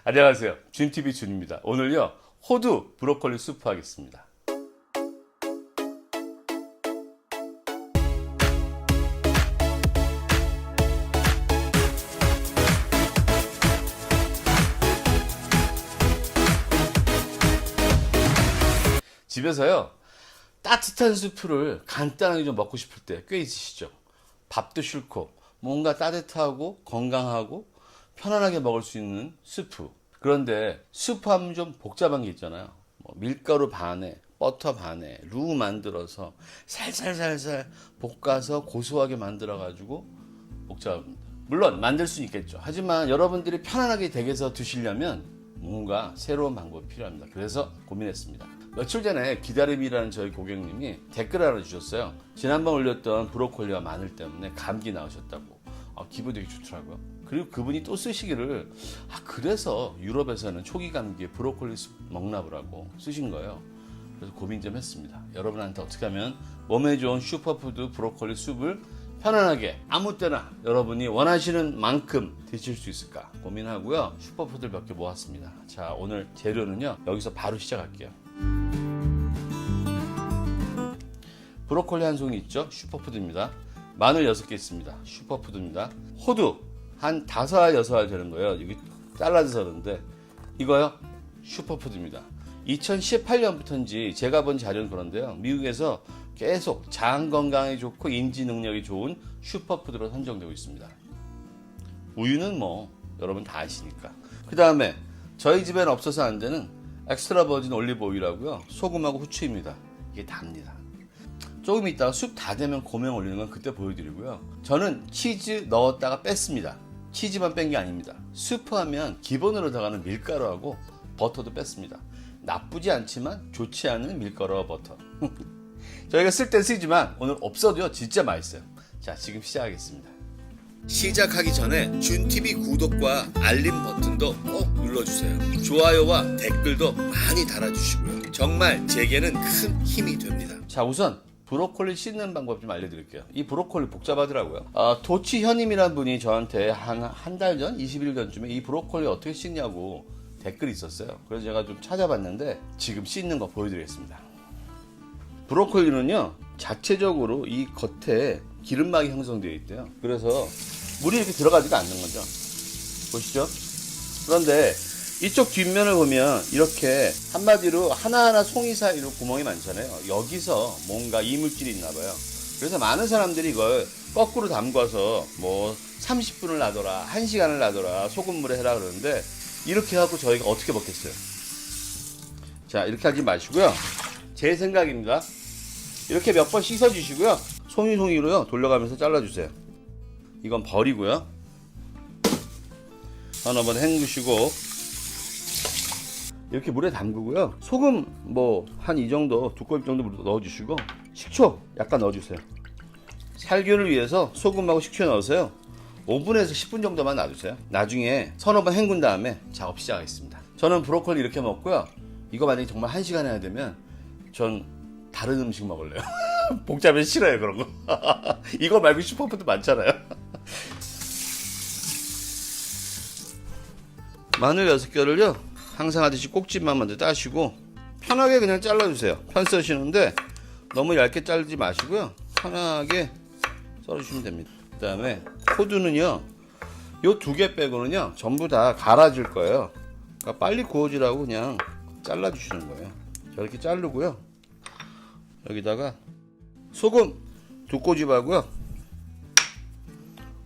안녕하세요. 준TV 준입니다. 오늘요, 호두 브로콜리 수프 하겠습니다. 집에서요, 따뜻한 수프를 간단하게 좀 먹고 싶을 때 꽤 있으시죠? 밥도 싫고 뭔가 따뜻하고 건강하고 편안하게 먹을 수 있는 수프. 그런데 수프 하면 좀 복잡한 게 있잖아요. 뭐 밀가루 반에 버터 반에 루 만들어서 살살살살 볶아서 고소하게 만들어 가지고 복잡합니다. 물론 만들 수 있겠죠. 하지만 여러분들이 편안하게 댁에서 드시려면 뭔가 새로운 방법이 필요합니다. 그래서 고민했습니다. 며칠 전에 기다림이라는 저희 고객님이 댓글 하나 주셨어요. 지난번 올렸던 브로콜리와 마늘 때문에 감기 나으셨다고. 기분 되게 좋더라고요. 그리고 그분이 또 쓰시기를 그래서 유럽에서는 초기 감기에 브로콜리 숲 먹나 보라고 쓰신 거예요. 그래서 고민 좀 했습니다. 여러분한테 어떻게 하면 몸에 좋은 슈퍼푸드 브로콜리 숲을 편안하게 아무 때나 여러분이 원하시는 만큼 드실 수 있을까 고민하고요. 슈퍼푸드를 몇 개 모았습니다. 자, 오늘 재료는요, 여기서 바로 시작할게요. 브로콜리 한 송이 있죠? 슈퍼푸드입니다. 마늘 6개 있습니다. 슈퍼푸드입니다. 호두 한 5알, 6알 되는 거예요. 여기 잘라서 그런데 이거요? 슈퍼푸드입니다. 2018년부터인지 제가 본 자료는 그런데요. 미국에서 계속 장 건강에 좋고 인지 능력이 좋은 슈퍼푸드로 선정되고 있습니다. 우유는 뭐 여러분 다 아시니까. 그 다음에 저희 집에는 없어서 안 되는 엑스트라 버진 올리브 오일하고요. 소금하고 후추입니다. 이게 답니다. 조금 있다가 숲 다 되면 고명 올리는 건 그때 보여드리고요. 저는 치즈 넣었다가 뺐습니다. 치즈만 뺀 게 아닙니다. 수프 하면 기본으로 들어가는 밀가루하고 버터도 뺐습니다. 나쁘지 않지만 좋지 않은 밀가루와 버터. 저희가 쓸 땐 쓰지만 오늘 없어도요, 진짜 맛있어요. 자, 지금 시작하겠습니다. 시작하기 전에 준TV 구독과 알림 버튼도 꼭 눌러주세요. 좋아요와 댓글도 많이 달아주시고요. 정말 제게는 큰 힘이 됩니다. 자, 우선 브로콜리 씻는 방법 좀 알려드릴게요. 이 브로콜리 복잡하더라고요. 도치현님이란 분이 저한테 한 달 전, 20일 전쯤에 이 브로콜리 어떻게 씻냐고 댓글이 있었어요. 그래서 제가 좀 찾아봤는데 지금 씻는 거 보여드리겠습니다. 브로콜리는요, 자체적으로 이 겉에 기름막이 형성되어 있대요. 그래서 물이 이렇게 들어가지가 않는 거죠. 보시죠. 그런데 이쪽 뒷면을 보면 이렇게 한마디로 하나하나 송이 사이로 구멍이 많잖아요. 여기서 뭔가 이물질이 있나 봐요. 그래서 많은 사람들이 이걸 거꾸로 담가서 뭐 30분을 놔둬라, 1시간을 놔둬라, 소금물에 해라 그러는데 이렇게 하고 저희가 어떻게 먹겠어요? 자, 이렇게 하지 마시고요. 제 생각입니다. 이렇게 몇 번 씻어 주시고요. 송이송이로요 돌려가면서 잘라주세요. 이건 버리고요. 한번 헹구시고 이렇게 물에 담그고요. 소금 뭐 한 이 정도, 두꺼비 정도 물 넣어주시고 식초 약간 넣어주세요. 살균을 위해서 소금하고 식초 넣으세요. 5분에서 10분 정도만 놔두세요. 나중에 서너 번 헹군 다음에 작업 시작하겠습니다. 저는 브로콜리 이렇게 먹고요. 이거 만약에 정말 1시간 해야 되면 전 다른 음식 먹을래요. 복잡해서 싫어요, 그런 거. 이거 말고 슈퍼푸드 많잖아요. 마늘 6개를요 항상 하듯이 꼭지만 먼저 따시고 편하게 그냥 잘라주세요. 편 써시는데 너무 얇게 자르지 마시고요. 편하게 썰어주시면 됩니다. 그 다음에 호두는요, 요 2개 빼고는요 전부 다 갈아줄 거예요. 그러니까 빨리 구워지라고 그냥 잘라주시는 거예요. 저렇게 자르고요. 여기다가 소금 2꼬집하고요,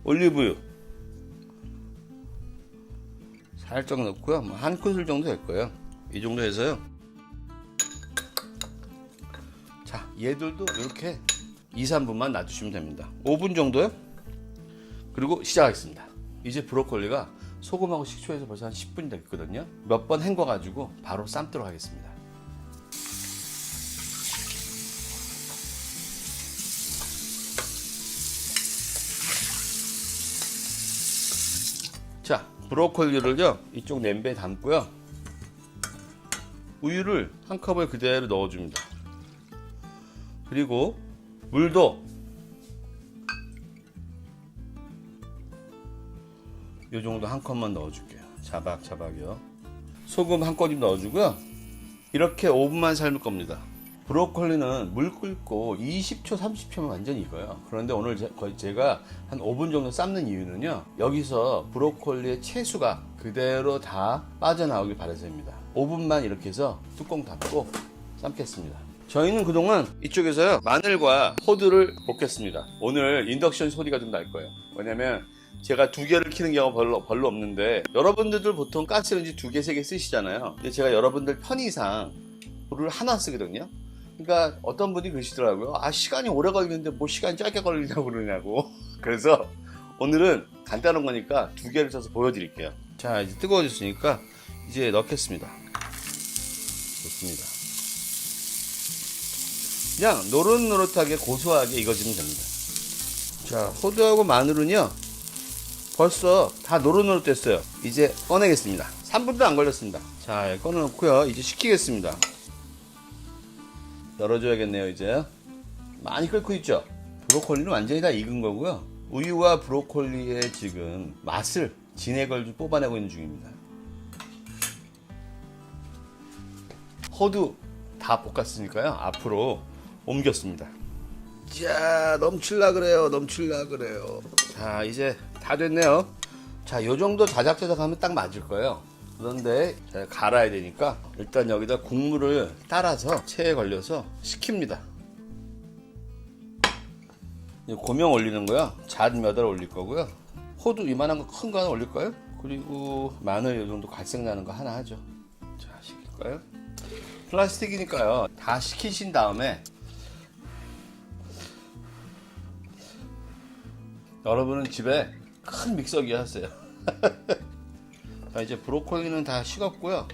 올리브유 살짝 넣고요. 한 큰술 정도 될 거예요. 이 정도 해서요. 자, 얘들도 이렇게 2, 3분만 놔두시면 됩니다. 5분 정도요. 그리고 시작하겠습니다. 이제 브로콜리가 소금하고 식초에서 벌써 한 10분이 됐거든요. 몇 번 헹궈 가지고 바로 삶도록 하겠습니다. 자, 브로콜리를요 이쪽 냄비에 담고요, 우유를 한 컵을 그대로 넣어줍니다. 그리고 물도 요 정도 한 컵만 넣어줄게요. 자박자박이요. 소금 한 꼬집 넣어주고요. 이렇게 5분만 삶을 겁니다. 브로콜리는 물 끓고 20초, 30초면 완전히 익어요. 그런데 오늘 제가 한 5분 정도 삶는 이유는요, 여기서 브로콜리의 채수가 그대로 다 빠져나오길 바라서입니다. 5분만 이렇게 해서 뚜껑 닫고 삶겠습니다. 저희는 그동안 이쪽에서요, 마늘과 호두를 볶겠습니다. 오늘 인덕션 소리가 좀 날 거예요. 왜냐면 제가 2개를 켜는 경우가 별로 없는데, 여러분들도 보통 가스레인지 2개, 3개 쓰시잖아요. 근데 제가 여러분들 편의상 불을 하나 쓰거든요. 그러니까 어떤 분이 그러시더라고요. 아, 시간이 오래 걸리는데 뭐 시간이 짧게 걸리냐고 그러냐고. 그래서 오늘은 간단한 거니까 2개를 써서 보여드릴게요. 자, 이제 뜨거워졌으니까 이제 넣겠습니다. 좋습니다. 그냥 노릇노릇하게 고소하게 익어지면 됩니다. 자, 호두하고 마늘은요, 벌써 다 노릇노릇 됐어요. 이제 꺼내겠습니다. 3분도 안 걸렸습니다. 자, 꺼내놓고요, 이제 식히겠습니다. 열어줘야겠네요. 이제 많이 끓고 있죠. 브로콜리는 완전히 다 익은 거고요. 우유와 브로콜리의 지금 맛을 진액을 좀 뽑아내고 있는 중입니다. 호두 다 볶았으니까요, 앞으로 옮겼습니다. 자, 넘칠라 그래요. 자, 이제 다 됐네요. 자, 요 정도 자작자작하면 딱 맞을 거예요. 그런데 제가 갈아야 되니까 일단 여기다 국물을 따라서 체에 걸려서 식힙니다. 고명 올리는 거요. 잣 몇 알 올릴 거고요. 호두 이만한 거 큰 거 하나 올릴까요? 그리고 마늘 이 정도 갈색 나는 거 하나 하죠. 자, 식힐까요? 플라스틱이니까요. 다 식히신 다음에 여러분은 집에 큰 믹서기 하세요. 자, 이제 브로콜리는 다 식었고요.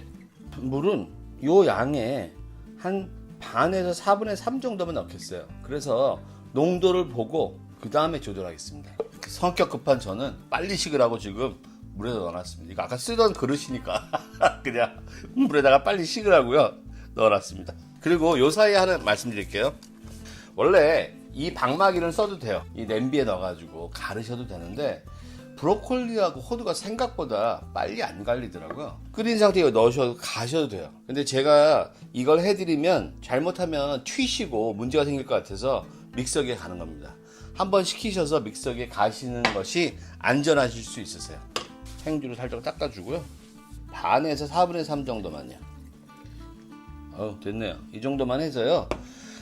물은 요 양에 한 반에서 4분의 3 정도만 넣겠어요. 그래서 농도를 보고 그 다음에 조절하겠습니다. 성격 급한 저는 빨리 식으라고 지금 물에 넣어놨습니다. 이거 아까 쓰던 그릇이니까 그냥 물에다가 빨리 식으라고요 넣어놨습니다. 그리고 요 사이에 하나 말씀드릴게요. 원래 이 방망이를 써도 돼요. 이 냄비에 넣어가지고 가르셔도 되는데, 브로콜리하고 호두가 생각보다 빨리 안 갈리더라고요. 끓인 상태에 넣으셔도 가셔도 돼요. 근데 제가 이걸 해드리면 잘못하면 튀시고 문제가 생길 것 같아서 믹서기에 가는 겁니다. 한번 식히셔서 믹서기에 가시는 것이 안전하실 수 있으세요. 행주로 살짝 닦아주고요. 반에서 4분의 3 정도만요. 됐네요. 이 정도만 해서요,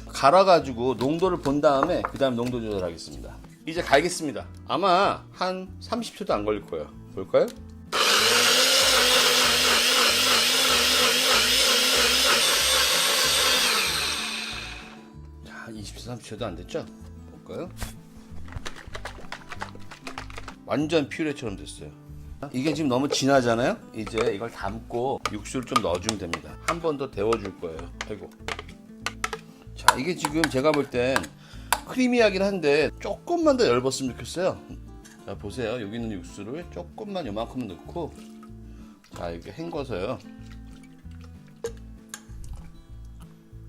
갈아가지고 농도를 본 다음에 그 다음 농도 조절하겠습니다. 이제 갈겠습니다. 아마 한 30초도 안 걸릴 거예요. 볼까요? 자, 20초, 30초도 안 됐죠? 볼까요? 완전 퓨레처럼 됐어요. 이게 지금 너무 진하잖아요? 이제 이걸 담고 육수를 좀 넣어주면 됩니다. 한 번 더 데워줄 거예요. 아이고. 자, 이게 지금 제가 볼 땐 크리미하긴 한데 조금만 더 얇았으면 좋겠어요. 자, 보세요. 여기 있는 육수를 조금만 요만큼 넣고, 자, 이렇게 헹궈서요.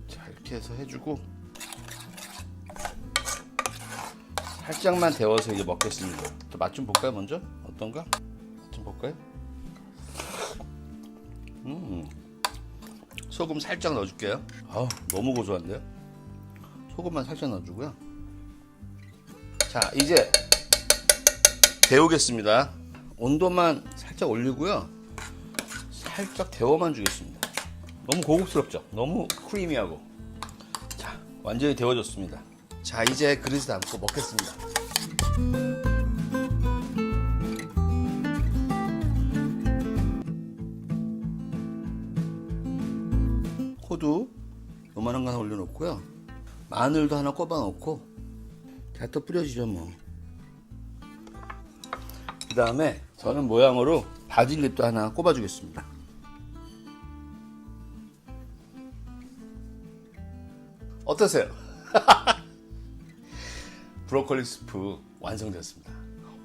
자, 이렇게 해서 해주고 살짝만 데워서 이제 먹겠습니다. 맛 좀 볼까요? 먼저 어떤가? 맛 좀 볼까요? 소금 살짝 넣어줄게요. 너무 고소한데요? 소금만 살짝 넣어주고요. 자, 이제 데우겠습니다. 온도만 살짝 올리고요. 살짝 데워만 주겠습니다. 너무 고급스럽죠? 너무 크리미하고. 자, 완전히 데워졌습니다. 자, 이제 그릇에 담고 먹겠습니다. 호두 요만한 거 하나 올려놓고요. 마늘도 하나 꼽아 놓고 다 또 뿌려주죠 뭐. 그 다음에 저는 모양으로 바질잎도 하나 꼽아 주겠습니다. 어떠세요? 브로콜리 스프 완성됐습니다.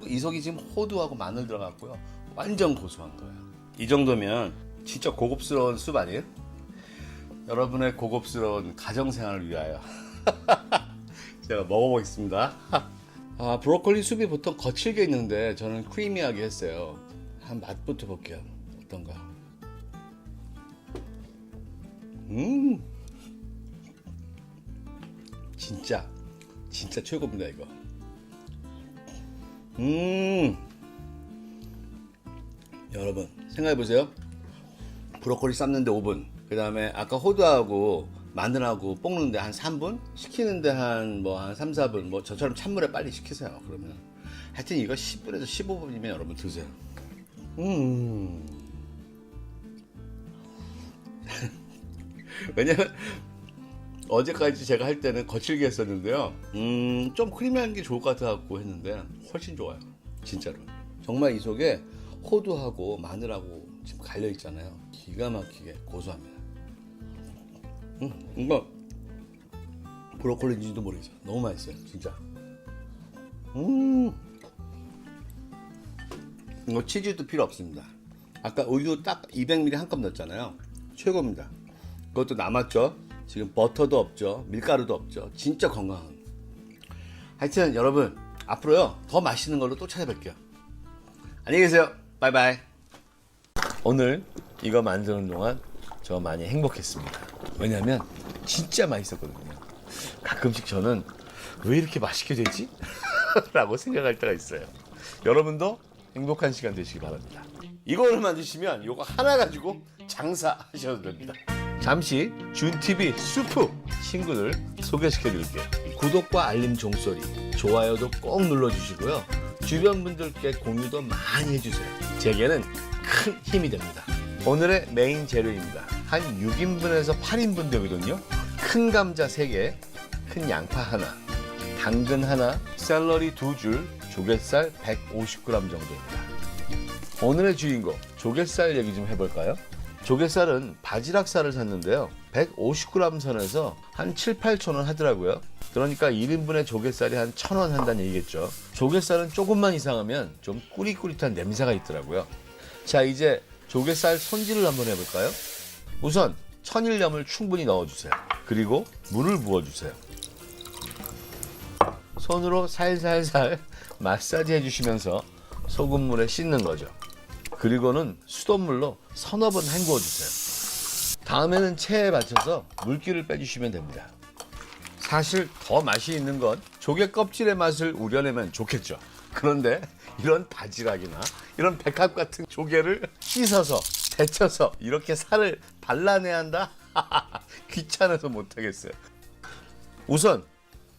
이 속이 지금 호두하고 마늘 들어갔고요. 완전 고소한 거예요. 이 정도면 진짜 고급스러운 숲 아니에요? 여러분의 고급스러운 가정생활을 위하여 제가 먹어보겠습니다. 브로콜리 숲이 보통 거칠게 있는데 저는 크리미하게 했어요. 한 맛부터 볼게요. 어떤가? 진짜 최고입니다 이거. 여러분 생각해보세요. 브로콜리 삶는데 5분, 그 다음에 아까 호두하고 마늘하고 볶는데 한 3분, 식히는데 한 3, 4분, 뭐 저처럼 찬물에 빨리 식히세요. 그러면 하여튼 이거 10분에서 15분이면 여러분 드세요. 왜냐면 어제까지 제가 할 때는 거칠게 했었는데요. 좀 크리미한 게 좋을 것 같아갖고 했는데 훨씬 좋아요. 진짜로. 정말 이 속에 호두하고 마늘하고 지금 갈려 있잖아요. 기가 막히게 고소합니다. 이거 브로콜리인지도 모르겠어. 너무 맛있어요, 진짜. 이거 치즈도 필요 없습니다. 아까 우유 딱 200ml 한 컵 넣었잖아요. 최고입니다. 그것도 남았죠. 지금 버터도 없죠. 밀가루도 없죠. 진짜 건강한. 하여튼 여러분 앞으로요 더 맛있는 걸로 또 찾아뵐게요. 안녕히 계세요. 바이바이. 오늘 이거 만드는 동안 저 많이 행복했습니다. 왜냐면 진짜 맛있었거든요. 가끔씩 저는 왜 이렇게 맛있게 되지? 라고 생각할 때가 있어요. 여러분도 행복한 시간 되시기 바랍니다. 이거를 만드시면 이거 하나 가지고 장사하셔도 됩니다. 잠시 준TV 수프 친구들 소개시켜 드릴게요. 구독과 알림 종소리, 좋아요도 꼭 눌러주시고요. 주변 분들께 공유도 많이 해주세요. 제게는 큰 힘이 됩니다. 오늘의 메인 재료입니다. 한 6인분에서 8인분 되거든요. 큰 감자 3개, 큰 양파 하나, 당근 하나, 샐러리 2줄, 조갯살 150g 정도입니다. 오늘의 주인공 조갯살 얘기 좀 해볼까요? 조갯살은 바지락살을 샀는데요. 150g 선에서 한 7, 8천 원 하더라고요. 그러니까 1인분의 조갯살이 한 1,000원 한다는 얘기겠죠. 조갯살은 조금만 이상하면 좀 꾸릿꾸릿한 냄새가 있더라고요. 자, 이제 조갯살 손질을 한번 해볼까요? 우선 천일염을 충분히 넣어주세요. 그리고 물을 부어주세요. 손으로 살살살 마사지 해주시면서 소금물에 씻는 거죠. 그리고는 수돗물로 서너 번 헹구어주세요. 다음에는 체에 받쳐서 물기를 빼주시면 됩니다. 사실 더 맛이 있는 건 조개 껍질의 맛을 우려내면 좋겠죠. 그런데 이런 바지락이나 이런 백합 같은 조개를 씻어서 데쳐서 이렇게 살을 발라내야 한다? 귀찮아서 못하겠어요. 우선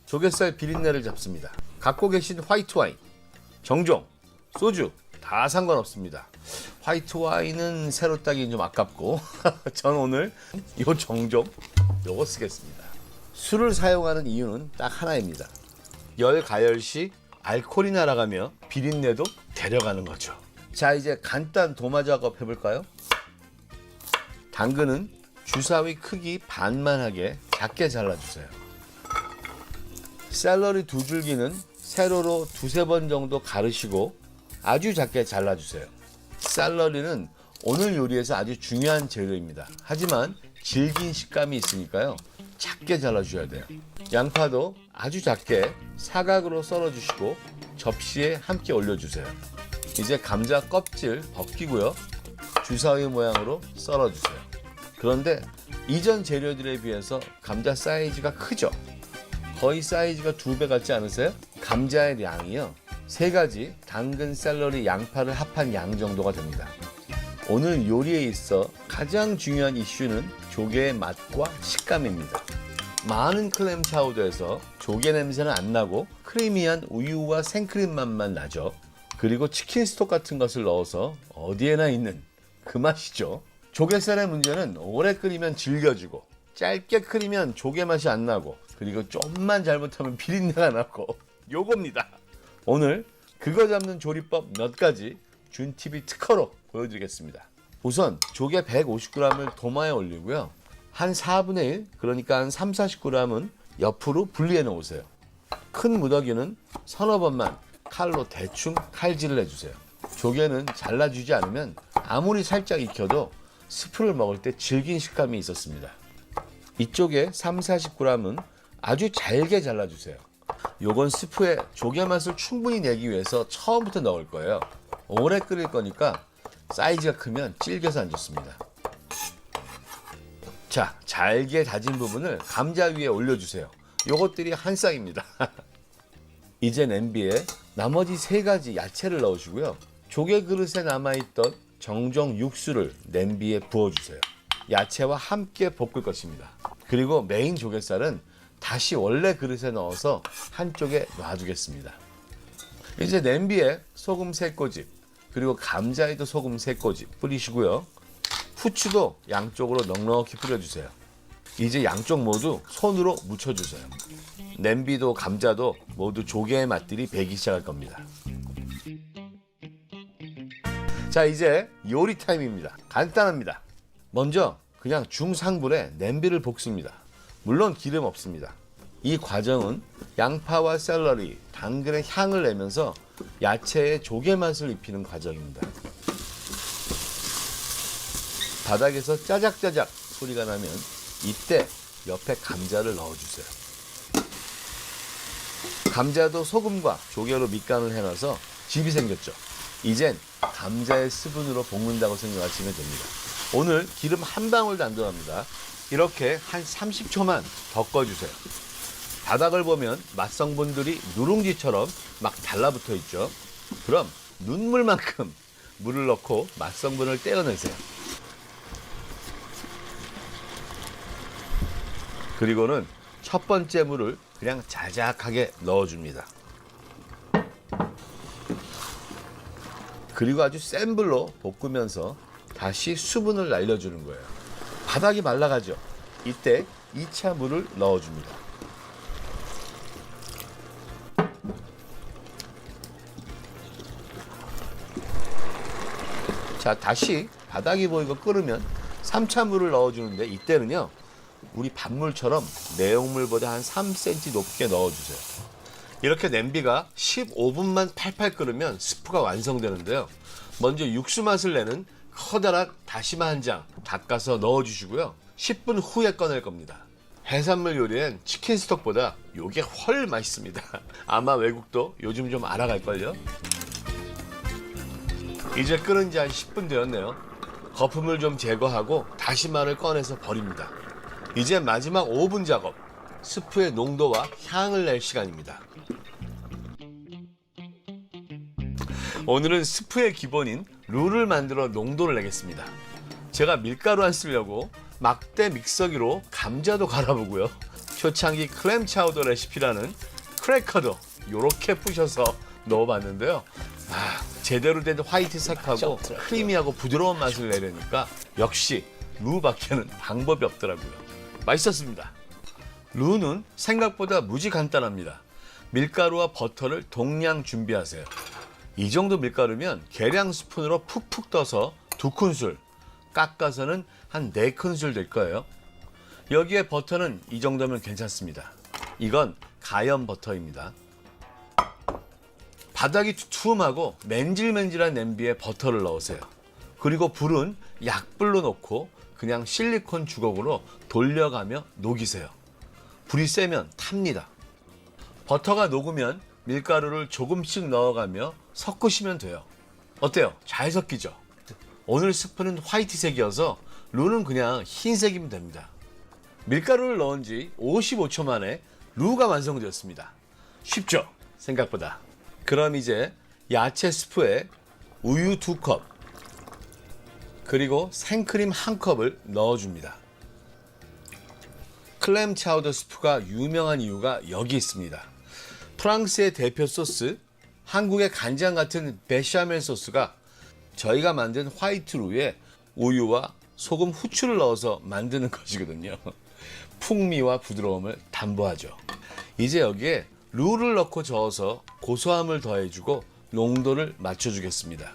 조갯살 비린내를 잡습니다. 갖고 계신 화이트 와인, 정종, 소주 다 상관없습니다. 화이트 와인은 새로 따기 좀 아깝고 전 오늘 이 정종 요거 쓰겠습니다. 술을 사용하는 이유는 딱 하나입니다. 열 가열시 알코올이 날아가며 비린내도 데려가는 거죠. 자, 이제 간단 도마 작업 해볼까요? 당근은 주사위 크기 반만 하게 작게 잘라주세요. 샐러리 2줄기는 세로로 2-3번 정도 가르시고 아주 작게 잘라주세요. 샐러리는 오늘 요리에서 아주 중요한 재료입니다. 하지만 질긴 식감이 있으니까요. 작게 잘라줘야 돼요. 양파도 아주 작게 사각으로 썰어주시고 접시에 함께 올려주세요. 이제 감자 껍질 벗기고요. 주사위 모양으로 썰어주세요. 그런데 이전 재료들에 비해서 감자 사이즈가 크죠? 거의 사이즈가 2배 같지 않으세요? 감자의 양이요. 3가지 당근, 샐러리, 양파를 합한 양 정도가 됩니다. 오늘 요리에 있어 가장 중요한 이슈는 조개의 맛과 식감입니다. 많은 클램 차우더에서 조개 냄새는 안 나고 크리미한 우유와 생크림 맛만 나죠. 그리고 치킨 스톡 같은 것을 넣어서 어디에나 있는 그 맛이죠. 조갯살의 문제는 오래 끓이면 질겨지고 짧게 끓이면 조개 맛이 안 나고 그리고 좀만 잘못하면 비린내가 나고 요겁니다. 오늘 그거 잡는 조리법 몇 가지 준TV 특허로 보여드리겠습니다. 우선 조개 150g을 도마에 올리고요. 한 4분의 1, 그러니까 한 30-40g은 옆으로 분리해 놓으세요. 큰 무더기는 서너 번만 칼로 대충 칼질을 해주세요. 조개는 잘라주지 않으면 아무리 살짝 익혀도 스프를 먹을 때 질긴 식감이 있었습니다. 이쪽에 30-40g은 아주 잘게 잘라주세요. 요건 스프에 조개 맛을 충분히 내기 위해서 처음부터 넣을 거예요. 오래 끓일 거니까 사이즈가 크면 질겨서 안 좋습니다. 자, 잘게 다진 부분을 감자 위에 올려주세요. 요것들이 한 쌍입니다. 이제 냄비에 나머지 3가지 야채를 넣으시고요. 조개 그릇에 남아있던 정정 육수를 냄비에 부어주세요. 야채와 함께 볶을 것입니다. 그리고 메인 조갯살은 다시 원래 그릇에 넣어서 한쪽에 놔두겠습니다. 이제 냄비에 소금 3꼬집, 그리고 감자에도 소금 3꼬집 뿌리시고요. 후추도 양쪽으로 넉넉히 뿌려주세요. 이제 양쪽 모두 손으로 묻혀주세요. 냄비도 감자도 모두 조개의 맛들이 배기 시작할 겁니다. 자, 이제 요리 타임입니다. 간단합니다. 먼저 그냥 중상불에 냄비를 볶습니다. 물론 기름 없습니다. 이 과정은 양파와 샐러리, 당근의 향을 내면서 야채에 조개 맛을 입히는 과정입니다. 바닥에서 짜작짜작 소리가 나면 이때 옆에 감자를 넣어주세요. 감자도 소금과 조개로 밑간을 해놔서 즙이 생겼죠. 이젠 감자의 수분으로 볶는다고 생각하시면 됩니다. 오늘 기름 한 방울도 안 들어갑니다. 이렇게 한 30초만 덮어주세요. 바닥을 보면 맛성분들이 누룽지처럼 막 달라붙어 있죠. 그럼 눈물만큼 물을 넣고 맛성분을 떼어내세요. 그리고는 첫 번째 물을 그냥 자작하게 넣어줍니다. 그리고 아주 센 불로 볶으면서 다시 수분을 날려주는 거예요. 바닥이 말라가죠. 이때 2차 물을 넣어줍니다. 자, 다시 바닥이 보이고 끓으면 3차 물을 넣어주는데 이때는요, 우리 밥물처럼 내용물보다 한 3cm 높게 넣어주세요. 이렇게 냄비가 15분만 팔팔 끓으면 스프가 완성되는데요. 먼저 육수 맛을 내는 커다란 다시마 한 장 닦아서 넣어주시고요. 10분 후에 꺼낼 겁니다. 해산물 요리엔 치킨 스톡보다 이게 훨 맛있습니다. 아마 외국도 요즘 좀 알아갈걸요. 이제 끓은 지 한 10분 되었네요. 거품을 좀 제거하고 다시마를 꺼내서 버립니다. 이제 마지막 오븐 작업, 스프의 농도와 향을 낼 시간입니다. 오늘은 스프의 기본인 룰을 만들어 농도를 내겠습니다. 제가 밀가루 안 쓰려고 막대 믹서기로 감자도 갈아보고요. 초창기 클램 차우더 레시피라는 크래커도 이렇게 부셔서 넣어봤는데요. 제대로 된 화이트 색하고 크리미하고 부드러운 맛을 내려니까 역시 루밖에는 방법이 없더라고요. 맛있었습니다. 루는 생각보다 무지 간단합니다. 밀가루와 버터를 동량 준비하세요. 이 정도 밀가루면 계량 스푼으로 푹푹 떠서 2큰술, 깎아서는 한 4큰술 될 거예요. 여기에 버터는 이 정도면 괜찮습니다. 이건 가염 버터입니다. 바닥이 두툼하고 맨질맨질한 냄비에 버터를 넣으세요. 그리고 불은 약불로 놓고 그냥 실리콘 주걱으로 돌려가며 녹이세요. 불이 세면 탑니다. 버터가 녹으면 밀가루를 조금씩 넣어가며 섞으시면 돼요. 어때요? 잘 섞이죠? 오늘 스프는 화이트색이어서 루는 그냥 흰색이면 됩니다. 밀가루를 넣은 지 55초 만에 루가 완성되었습니다. 쉽죠? 생각보다. 그럼 이제 야채 스프에 우유 2컵 그리고 생크림 1컵을 넣어줍니다. 클램 차우더 스프가 유명한 이유가 여기 있습니다. 프랑스의 대표 소스, 한국의 간장 같은 베샤멜 소스가 저희가 만든 화이트 루에 우유와 소금, 후추를 넣어서 만드는 것이거든요. 풍미와 부드러움을 담보하죠. 이제 여기에 루를 넣고 저어서 고소함을 더해주고 농도를 맞춰주겠습니다.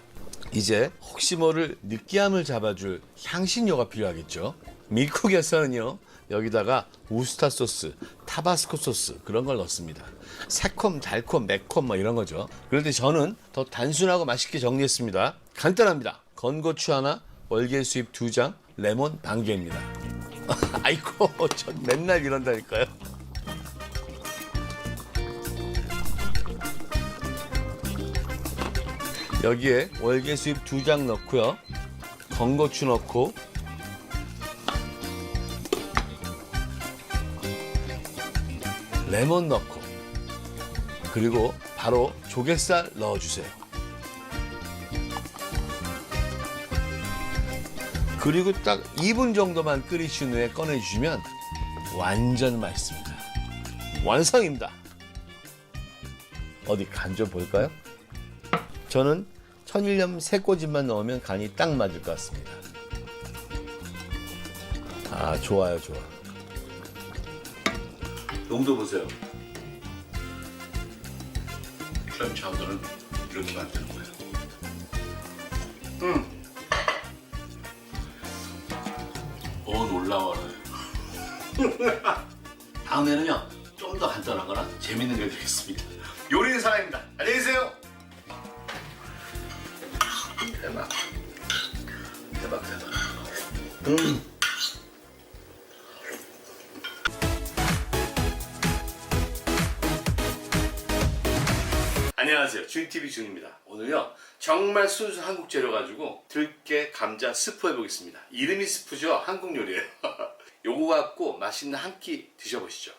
이제 혹시 모를 느끼함을 잡아줄 향신료가 필요하겠죠. 미국에서는요, 여기다가 우스타 소스, 타바스코 소스 그런 걸 넣습니다. 새콤, 달콤, 매콤 뭐 이런 거죠. 그런데 저는 더 단순하고 맛있게 정리했습니다. 간단합니다. 건고추 하나, 월계수잎 2장, 레몬 반 개입니다. 아이고, 저 맨날 이런다니까요. 여기에 월계수잎 2장 넣고요. 건고추 넣고 레몬 넣고 그리고 바로 조갯살 넣어주세요. 그리고 딱 2분 정도만 끓이신 후에 꺼내주시면 완전 맛있습니다. 완성입니다. 어디 간 좀 볼까요? 저는 천일염 새꼬집만 넣으면 간이 딱 맞을 것 같습니다. 아, 좋아요, 좋아. 농도 보세요. 클램 차우더는 이렇게 만드는 거예요. 놀라워요. 다음에는요, 좀 더 간단하거나 재밌는 게 되겠습니다. 요리는 사랑입니다. 안녕히 계세요. 대박. 대박, 대박. 안녕하세요. 준TV 준입니다. 오늘요 정말 순수 한국 재료 가지고 들깨 감자 스프 해보겠습니다. 이름이 스프죠. 한국 요리예요. 요거 갖고 맛있는 한 끼 드셔보시죠.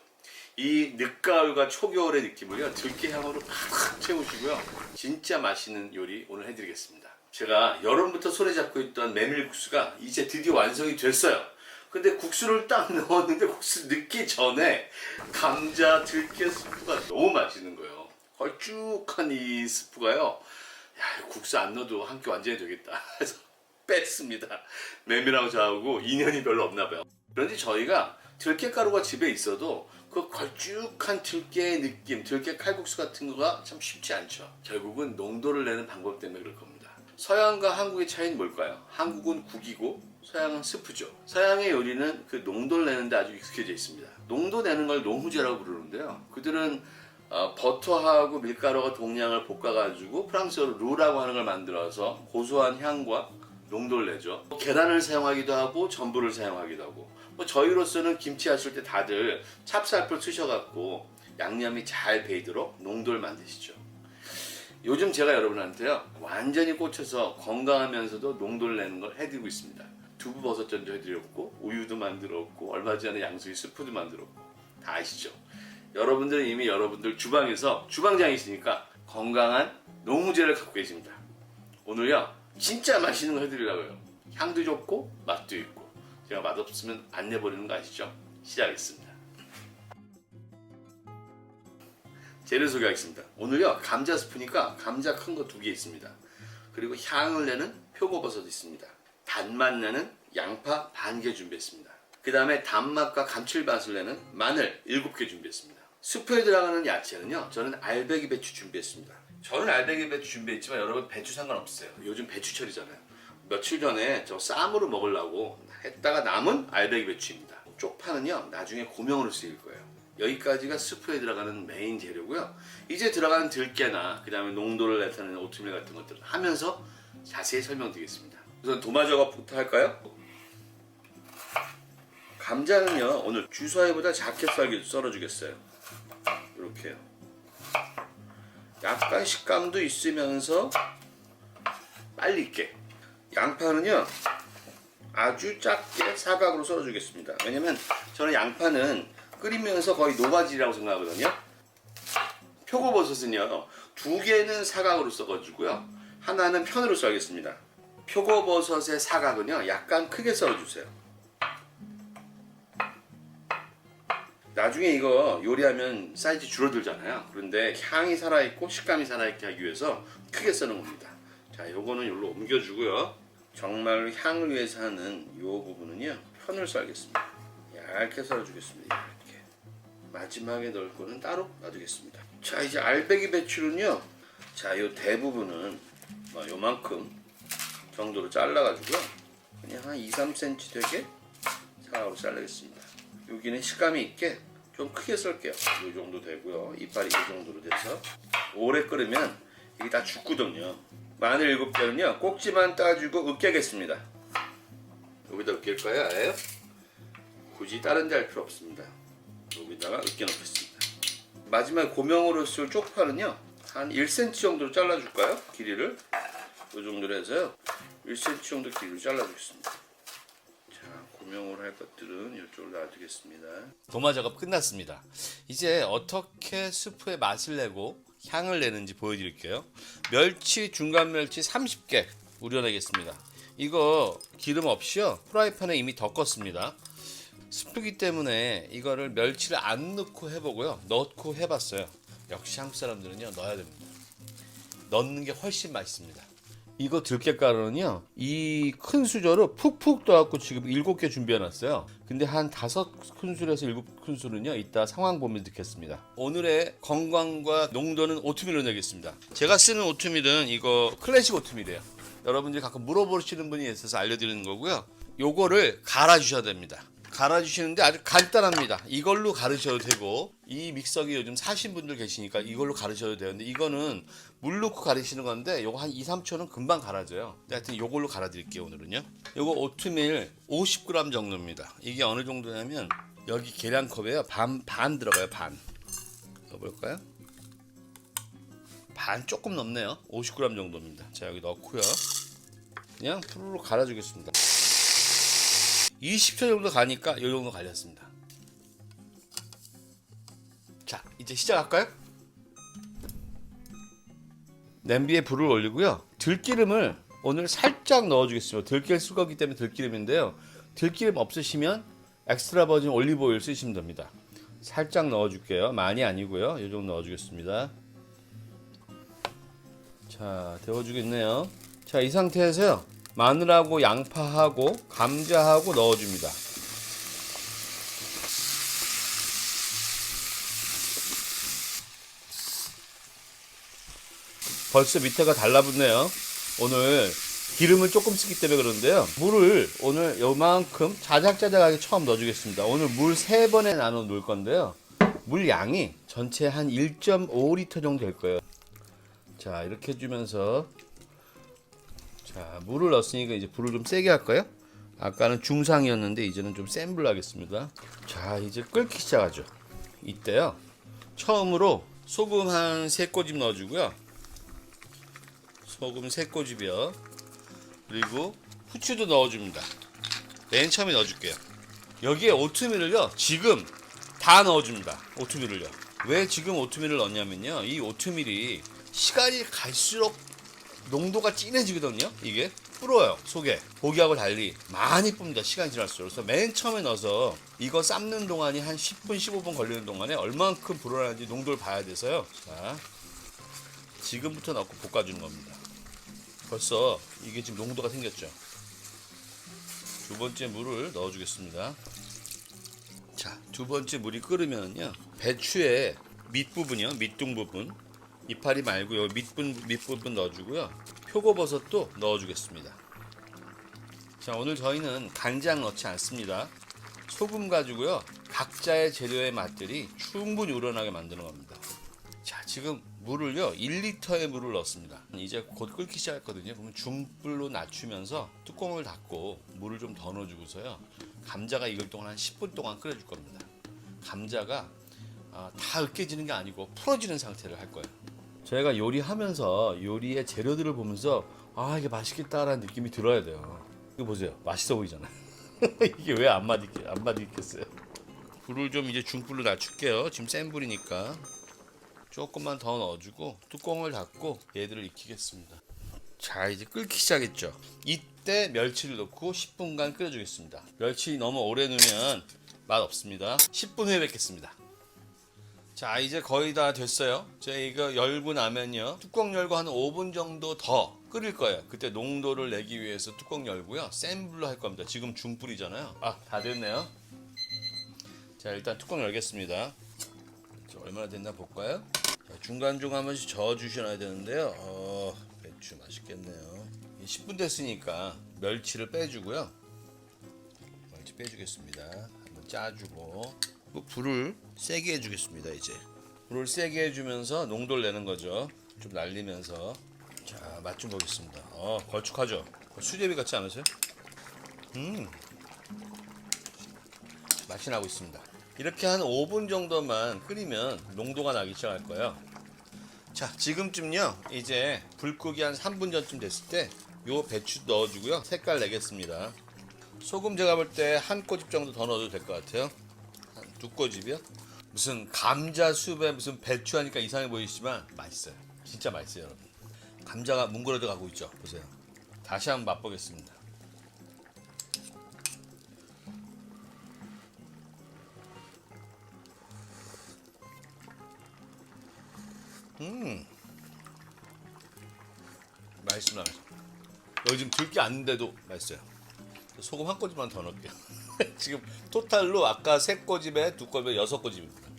이 늦가을과 초겨울의 느낌을요 들깨 향으로 팍 채우시고요. 진짜 맛있는 요리 오늘 해드리겠습니다. 제가 여름부터 손에 잡고 있던 메밀국수가 이제 드디어 완성이 됐어요. 근데 국수를 딱 넣었는데 국수 넣기 전에 감자 들깨 스프가 너무 맛있는 거예요. 걸쭉한 이 스프가요. 야, 국수 안 넣어도 한 끼 완전히 되겠다. 그래서 뺐습니다. 메밀하고 저하고 인연이 별로 없나 봐요. 그런데 저희가 들깨가루가 집에 있어도 그 걸쭉한 들깨의 느낌, 들깨 칼국수 같은 거가 참 쉽지 않죠. 결국은 농도를 내는 방법 때문에 그럴 겁니다. 서양과 한국의 차이는 뭘까요? 한국은 국이고 서양은 스프죠. 서양의 요리는 그 농도를 내는데 아주 익숙해져 있습니다. 농도 내는 걸 농후제라고 부르는데요. 그들은 버터하고 밀가루가 동량을 볶아가지고 프랑스어로 루라고 하는 걸 만들어서 고소한 향과 농도를 내죠. 계란을 사용하기도 하고 전부를 사용하기도 하고 저희로서는 김치 하실 때 다들 찹쌀풀 쓰셔갖고 양념이 잘 배이도록 농도를 만드시죠. 요즘 제가 여러분한테요 완전히 꽂혀서 건강하면서도 농도를 내는 걸 해드리고 있습니다. 두부버섯전도 해드렸고 우유도 만들었고 얼마 전에 양수기 스프도 만들었고 다 아시죠? 여러분들은 이미 여러분들 주방에서 주방장이시니까 건강한 농후제를 갖고 계십니다. 오늘요 진짜 맛있는 거 해드리려고요. 향도 좋고 맛도 있고 제가 맛없으면 안 내버리는 거 아시죠? 시작하겠습니다. 재료 소개하겠습니다. 오늘요 감자 스프니까 감자 큰 거 2개 있습니다. 그리고 향을 내는 표고버섯 있습니다. 단맛 나는 양파 반 개 준비했습니다. 그 다음에 단맛과 감칠맛을 내는 마늘 7개 준비했습니다. 스프에 들어가는 야채는요 저는 알배기 배추 준비했습니다. 저는 알배기 배추 준비했지만 여러분 배추 상관없어요. 요즘 배추철이잖아요. 며칠 전에 저 쌈으로 먹으려고 했다가 남은 알배기 배추입니다. 쪽파는요 나중에 고명으로 쓰일 거예요. 여기까지가 스프에 들어가는 메인 재료고요. 이제 들어가는 들깨나 그 다음에 농도를 나타내는 오트밀 같은 것들을 하면서 자세히 설명드리겠습니다. 우선 도마 작업부터 할까요? 감자는요 오늘 주사위보다 작게 썰어주겠어요. 이렇게요. 약간 식감도 있으면서 빨리 익게. 양파는요 아주 작게 사각으로 썰어주겠습니다. 왜냐면 저는 양파는 끓이면서 거의 노바질이라고 생각하거든요. 표고버섯은요 2개는 사각으로 썰어주고요 하나는 편으로 썰겠습니다. 표고버섯의 사각은요 약간 크게 썰어주세요. 나중에 이거 요리하면 사이즈 줄어들잖아요. 그런데 향이 살아있고 식감이 살아있게 하기 위해서 크게 써는 겁니다. 자, 요거는 여기로 옮겨주고요. 정말 향을 위해서 하는 요 부분은요 편을 썰겠습니다. 얇게 썰어주겠습니다. 이렇게. 마지막에 넣을 거는 따로 놔두겠습니다. 자, 이제 알배기 배추는요 자, 요 대부분은 요만큼 정도로 잘라가지고요 그냥 한 2-3cm 되게 사각으로 자르겠습니다. 여기는 식감이 있게 좀 크게 썰게요. 이 정도 되고요. 이빨이 이 정도로 돼서 오래 끓으면 이게 다 죽거든요. 마늘 7개는요 꼭지만 따주고 으깨겠습니다. 여기다 으깰까요? 아예? 굳이 다른 데 할 필요 없습니다. 여기다가 으깨 놓겠습니다. 마지막에 고명으로 쓸 쪽파는요 한 1cm 정도로 잘라줄까요? 길이를 이 정도로 해서요 1cm 정도 길이로 잘라주겠습니다. 자, 고명으로 할 할 것들은 이쪽으로 놔두겠습니다. 도마 작업 끝났습니다. 이제 어떻게 스프의 맛을 내고 향을 내는지 보여드릴게요. 멸치, 중간 멸치 30개 우려내겠습니다. 이거 기름 없이요, 프라이팬에 이미 덮었습니다. 스프기 때문에 이거를 멸치를 안 넣고 해보고요, 넣고 해봤어요. 역시 한국 사람들은요, 넣어야 됩니다. 넣는 게 훨씬 맛있습니다. 이거 들깨가루는요, 이 큰 수저로 푹푹 떠갖고 지금 7개 준비해놨어요. 근데 한 5큰술에서 7큰술은요, 이따 상황 보면 넣겠습니다. 오늘의 건강과 농도는 오트밀로 내겠습니다. 제가 쓰는 오트밀은 이거 클래식 오트밀이에요. 여러분들이 가끔 물어보시는 분이 있어서 알려드리는 거고요. 요거를 갈아주셔야 됩니다. 갈아주시는데 아주 간단합니다. 이걸로 갈으셔도 되고, 이 믹서기 요즘 사신 분들 계시니까 이걸로 갈으셔도 되는데, 이거는 물 넣고 갈으시는 건데 요거 한 2, 3초는 금방 갈아져요. 하여튼 요걸로 갈아 드릴게요. 오늘은요, 요거 오트밀 50g 정도입니다. 이게 어느 정도냐면 여기 계량컵에요, 반 들어가요. 반 넣어볼까요? 반 조금 넘네요. 50g 정도입니다. 자, 여기 넣고요, 그냥 푸르르 갈아주겠습니다. 20초 정도 가니까 이 정도 갈렸습니다. 자, 이제 시작할까요? 냄비에 불을 올리고요, 들기름을 오늘 살짝 넣어주겠습니다. 들깨를 쓸 거기 때문에 들기름인데요, 들기름 없으시면 엑스트라 버진 올리브 오일 쓰시면 됩니다. 살짝 넣어줄게요. 많이 아니고요, 이 정도 넣어주겠습니다. 자, 데워주겠네요. 자, 이 상태에서요, 마늘하고 양파하고 감자하고 넣어줍니다. 벌써 밑에가 달라붙네요. 오늘 기름을 조금 쓰기 때문에 그런데요, 물을 오늘 요만큼 자작자작하게 처음 넣어주겠습니다. 오늘 물 3번에 나눠 놓을 건데요, 물 양이 전체 한 1.5리터 정도 될 거예요. 자, 이렇게 해주면서, 자, 물을 넣었으니까 이제 불을 좀 세게 할까요? 아까는 중상이었는데 이제는 좀 센 불로 하겠습니다. 자, 이제 끓기 시작하죠. 이때요, 처음으로 소금 한 3꼬집 넣어주고요, 소금 3꼬집이요. 그리고 후추도 넣어줍니다. 맨 처음에 넣어줄게요. 여기에 오트밀을요, 지금 다 넣어줍니다. 오트밀을요. 왜 지금 오트밀을 넣냐면요, 이 오트밀이 시간이 갈수록 농도가 진해지거든요. 이게 불어요. 속에 고기하고 달리 많이 뿝니다. 시간이 지날수록. 그래서 맨 처음에 넣어서 이거 삶는 동안이 한 10분 15분 걸리는 동안에 얼만큼 불어나는지 농도를 봐야 돼서요. 자, 지금부터 넣고 볶아주는 겁니다. 벌써 이게 지금 농도가 생겼죠. 두 번째 물을 넣어주겠습니다. 자, 두 번째 물이 끓으면요, 배추의 밑부분이요, 밑둥 부분, 이파리 말고 요 밑부분 넣어주고요, 표고버섯도 넣어주겠습니다. 자, 오늘 저희는 간장 넣지 않습니다. 소금 가지고요, 각자의 재료의 맛들이 충분히 우러나게 만드는 겁니다. 자, 지금 물을요, 1리터의 물을 넣었습니다. 이제 곧 끓기 시작했거든요. 그러면 중불로 낮추면서 뚜껑을 닫고 물을 좀 더 넣어주고서요, 감자가 익을 동안 한 10분 동안 끓여줄 겁니다. 감자가 다 으깨지는 게 아니고 풀어지는 상태를 할 거예요. 저희가 요리하면서 요리의 재료들을 보면서 이게 맛있겠다라는 느낌이 들어야 돼요. 이거 보세요, 맛있어 보이잖아요. 이게 왜 안 맛있겠어요? 불을 좀 이제 중불로 낮출게요. 지금 센 불이니까 조금만 더 넣어주고 뚜껑을 닫고 얘들을 익히겠습니다. 자, 이제 끓기 시작했죠. 이때 멸치를 넣고 10분간 끓여주겠습니다. 멸치 너무 오래 넣으면 맛 없습니다. 10분 후에 뵙겠습니다. 자, 이제 거의 다 됐어요. 제가 이거 열고 나면요, 뚜껑 열고 한 5분 정도 더 끓일 거예요. 그때 농도를 내기 위해서 뚜껑 열고요, 센 불로 할 겁니다. 지금 중불이잖아요. 다 됐네요. 자, 일단 뚜껑 열겠습니다. 자, 얼마나 됐나 볼까요? 자, 중간중간 한 번씩 저어주셔야 되는데요. 배추 맛있겠네요. 10분 됐으니까 멸치를 빼주고요, 멸치 빼주겠습니다. 한번 짜주고, 불을 세게 해주겠습니다. 이제 불을 세게 해주면서 농도를 내는 거죠. 좀 날리면서. 자, 맛 좀 보겠습니다. 걸쭉하죠? 수제비 같지 않으세요? 맛이 나고 있습니다. 이렇게 한 5분 정도만 끓이면 농도가 나기 시작할 거예요. 자, 지금쯤요, 이제 불 끄기 한 3분 전쯤 됐을 때 요 배추 넣어주고요, 색깔 내겠습니다. 소금 제가 볼 때 한 꼬집 정도 더 넣어도 될 것 같아요. 한 두 꼬집이요? 무슨 감자 수프에 무슨 배추 하니까 이상해 보이시지만 맛있어요. 진짜 맛있어요, 여러분. 감자가 뭉그러져 가고 있죠. 보세요. 다시 한번 맛보겠습니다. 맛있습니다. 여기 지금 들게 않는데도 맛있어요. 소금 한 꼬집만 더 넣을게요. 지금 토탈로 아까 세 꼬집에 두 꼬집에 여섯 꼬집입니다.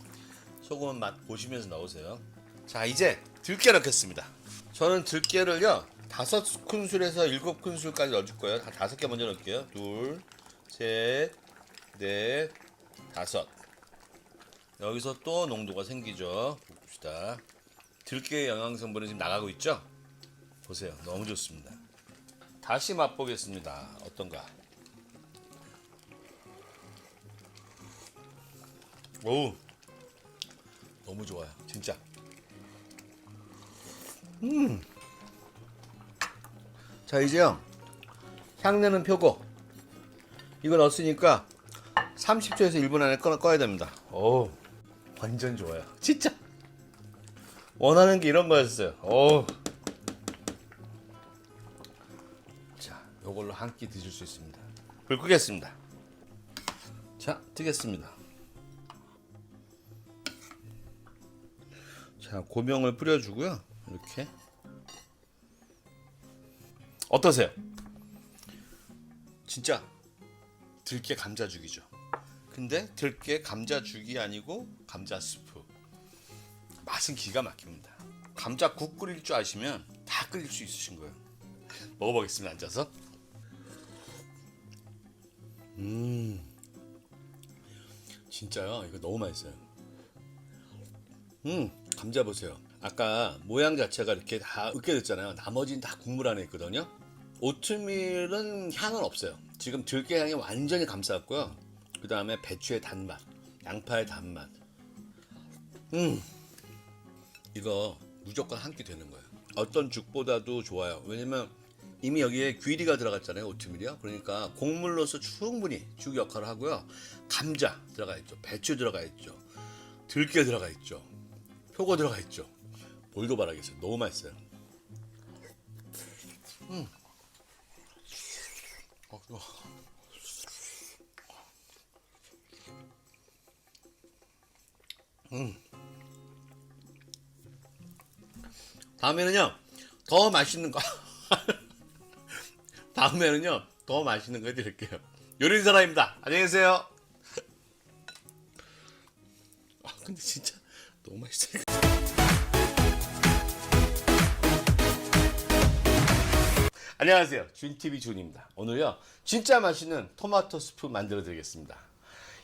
소금은 맛 보시면서 넣으세요. 자, 이제 들깨 넣겠습니다. 저는 들깨를요 5큰술에서 7큰술까지 넣어줄 거예요. 한 5개 먼저 넣을게요. 둘, 셋, 넷, 다섯. 여기서 또 농도가 생기죠. 봅시다. 들깨의 영양성분이 지금 나가고 있죠? 보세요. 너무 좋습니다. 다시 맛보겠습니다. 어떤가? 오, 너무 좋아요. 진짜. 자, 이제요. 향내는 표고. 이거 넣었으니까 30초에서 1분 안에 꺼야 됩니다. 오, 완전 좋아요. 진짜. 원하는 게 이런 거였어요. 오. 자, 요걸로 한 끼 드실 수 있습니다. 불 끄겠습니다. 자, 뜨겠습니다. 자, 고명을 뿌려주고요. 이렇게. 어떠세요? 진짜 들깨 감자죽이죠. 근데 들깨 감자죽이 아니고 감자 스프. 맛은 기가 막힙니다. 감자국 끓일 줄 아시면 다 끓일 수 있으신 거예요. 먹어보겠습니다. 앉아서. 진짜요? 이거 너무 맛있어요. 감자 보세요. 아까 모양 자체가 이렇게 다 으깨졌잖아요. 나머지는 다 국물 안에 있거든요. 오트밀은 향은 없어요. 지금 들깨 향이 완전히 감쌌고요. 그 다음에 배추의 단맛, 양파의 단맛. 이거 무조건 한 끼 되는 거예요. 어떤 죽보다도 좋아요. 왜냐면 이미 여기에 귀리가 들어갔잖아요. 오트밀이요. 그러니까 곡물로서 충분히 죽 역할을 하고요. 감자 들어가 있죠. 배추 들어가 있죠. 들깨 들어가 있죠. 표고 들어가 있죠. 뭘도 바라겠어요. 너무 맛있어요. 다음에는요 더 맛있는 거 다음에는요 더 맛있는 거 해드릴게요. 요리사람입니다. 안녕히 계세요. 근데 진짜 너무 맛있어요. 안녕하세요. 준TV 준입니다. 오늘요 진짜 맛있는 토마토 스프 만들어 드리겠습니다.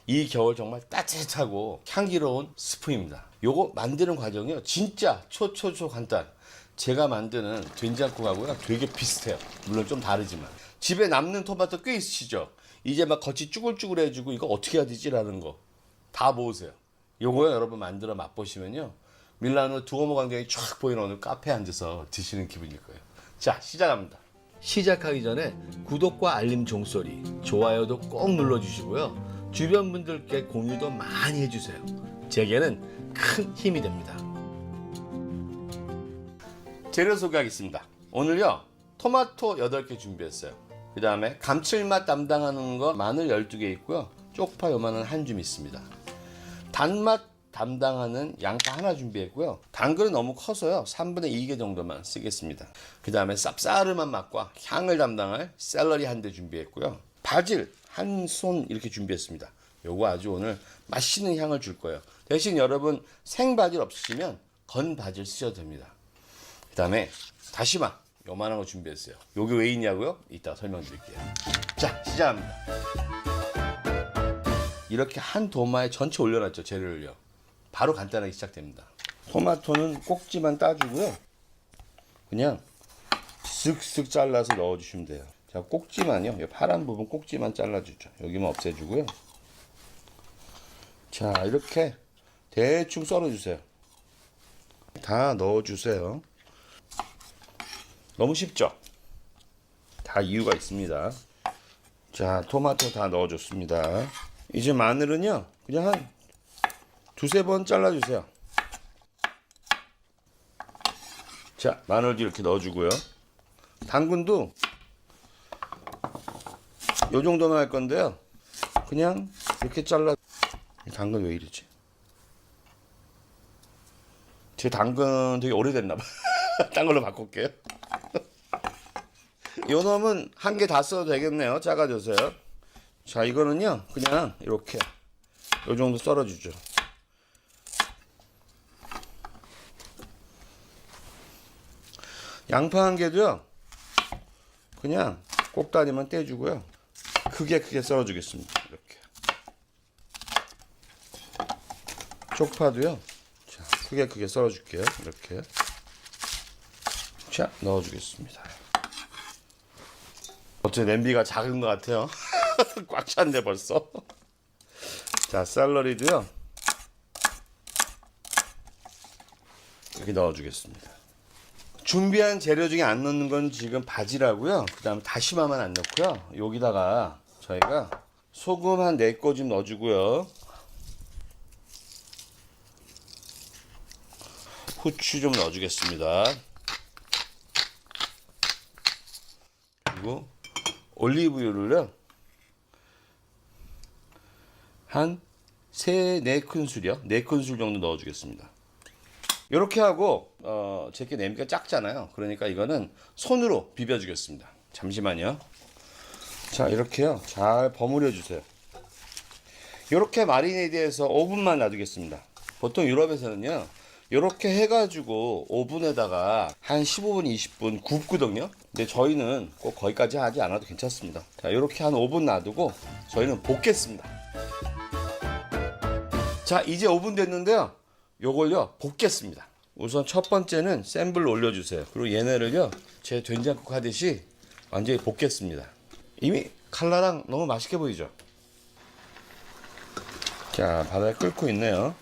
이 겨울 정말 따뜻하고 향기로운 스프입니다. 요거 만드는 과정이요 진짜 초 간단. 제가 만드는 된장국하고요 되게 비슷해요. 물론 좀 다르지만 집에 남는 토마토 꽤 있으시죠? 이제 막 겉이 쭈글쭈글해지고 이거 어떻게 해야 되지라는 거 다 모으세요. 요거요 여러분 만들어 맛보시면요 밀라노 두오모 광장이 쫙 보이는 오늘 카페에 앉아서 드시는 기분일 거예요. 자, 시작합니다. 시작하기 전에 구독과 알림 종소리, 좋아요도 꼭 눌러주시고요. 주변 분들께 공유도 많이 해주세요. 제게는 큰 힘이 됩니다. 재료 소개하겠습니다. 오늘요 토마토 8개 준비했어요. 그 다음에 감칠맛 담당하는 거 마늘 12개 있고요. 쪽파 요만한 한 줌 있습니다. 단맛 담당하는 양파 하나 준비했고요. 당근은 너무 커서요 3분의 2개 정도만 쓰겠습니다. 그 다음에 쌉싸름한 맛과 향을 담당할 샐러리 한 대 준비했고요. 바질 한 손 이렇게 준비했습니다. 요거 아주 오늘 맛있는 향을 줄 거예요. 대신 여러분 생바질 없으시면 건 바질 쓰셔도 됩니다. 그 다음에 다시마 요만한 거 준비했어요. 요게 왜 있냐고요? 이따 설명드릴게요. 자, 시작합니다. 이렇게 한 도마에 전체 올려놨죠. 재료를요. 바로 간단하게 시작됩니다. 토마토는 꼭지만 따주고요. 그냥 쓱쓱 잘라서 넣어주시면 돼요. 자, 꼭지만요. 이 파란 부분 꼭지만 잘라주죠. 여기만 없애주고요. 자, 이렇게 대충 썰어주세요. 다 넣어주세요. 너무 쉽죠? 다 이유가 있습니다. 자, 토마토 다 넣어줬습니다. 이제 마늘은요, 그냥 한 두세 번 잘라주세요. 자, 마늘도 이렇게 넣어주고요. 당근도 요 정도만 할 건데요. 그냥 이렇게 잘라. 당근 왜 이러지? 제 당근 되게 오래됐나 봐. 딴 걸로 바꿀게요. 요 놈은 한 개 다 써도 되겠네요. 작아져서요. 자, 이거는요, 그냥 이렇게 요 정도 썰어주죠. 양파 한 개도요, 그냥 꼭다리만 떼주고요. 크게 썰어주겠습니다. 이렇게. 쪽파도요, 자, 크게 썰어줄게요. 이렇게. 자, 넣어주겠습니다. 어째 냄비가 작은 것 같아요. 꽉 찼네 벌써. 자, 샐러리도요, 이렇게 넣어주겠습니다. 준비한 재료 중에 안 넣는 건 지금 바지라고요. 그 다음 다시마만 안 넣고요. 여기다가 저희가 소금 한 4꼬집 넣어주고요. 후추 좀 넣어주겠습니다. 그리고 올리브유를요, 한 4큰술이요. 4큰술 정도 넣어주겠습니다. 이렇게 하고 제게 냄비가 작잖아요. 그러니까 이거는 손으로 비벼주겠습니다. 잠시만요. 자, 이렇게요, 잘 버무려 주세요. 이렇게 마리네이드해서 5분만 놔두겠습니다. 보통 유럽에서는요, 이렇게 해가지고 오븐에다가 한 15분, 20분 굽거든요. 근데 저희는 꼭 거기까지 하지 않아도 괜찮습니다. 자, 이렇게 한 5분 놔두고 저희는 볶겠습니다. 자, 이제 5분 됐는데요. 요걸요, 볶겠습니다. 우선 첫 번째는 센 불로 올려주세요. 그리고 얘네를요, 제 된장국 하듯이 완전히 볶겠습니다. 이미 칼라랑 너무 맛있게 보이죠? 자, 바닥에 끓고 있네요.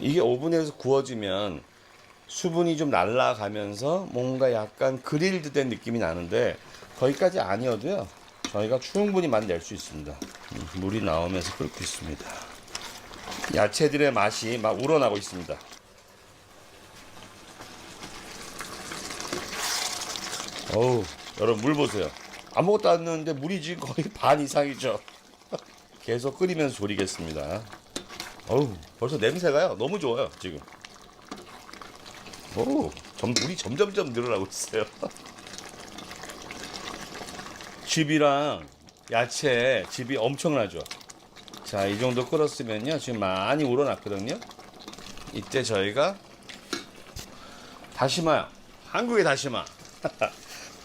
이게 오븐에서 구워지면 수분이 좀 날아가면서 뭔가 약간 그릴드 된 느낌이 나는데, 거기까지 아니어도요, 저희가 충분히 맛 낼 수 있습니다. 물이 나오면서 끓고 있습니다. 야채들의 맛이 막 우러나고 있습니다. 어우, 여러분 물 보세요. 아무것도 안 넣었는데 물이 지금 거의 반 이상이죠. 계속 끓이면서 졸이겠습니다. 어우, 벌써 냄새가요, 너무 좋아요, 지금. 오, 물이 점점점 늘어나고 있어요. 즙이랑 야채 즙이 엄청나죠. 자, 이 정도 끓었으면요, 지금 많이 우러났거든요. 이때 저희가 다시마요. 한국의 다시마.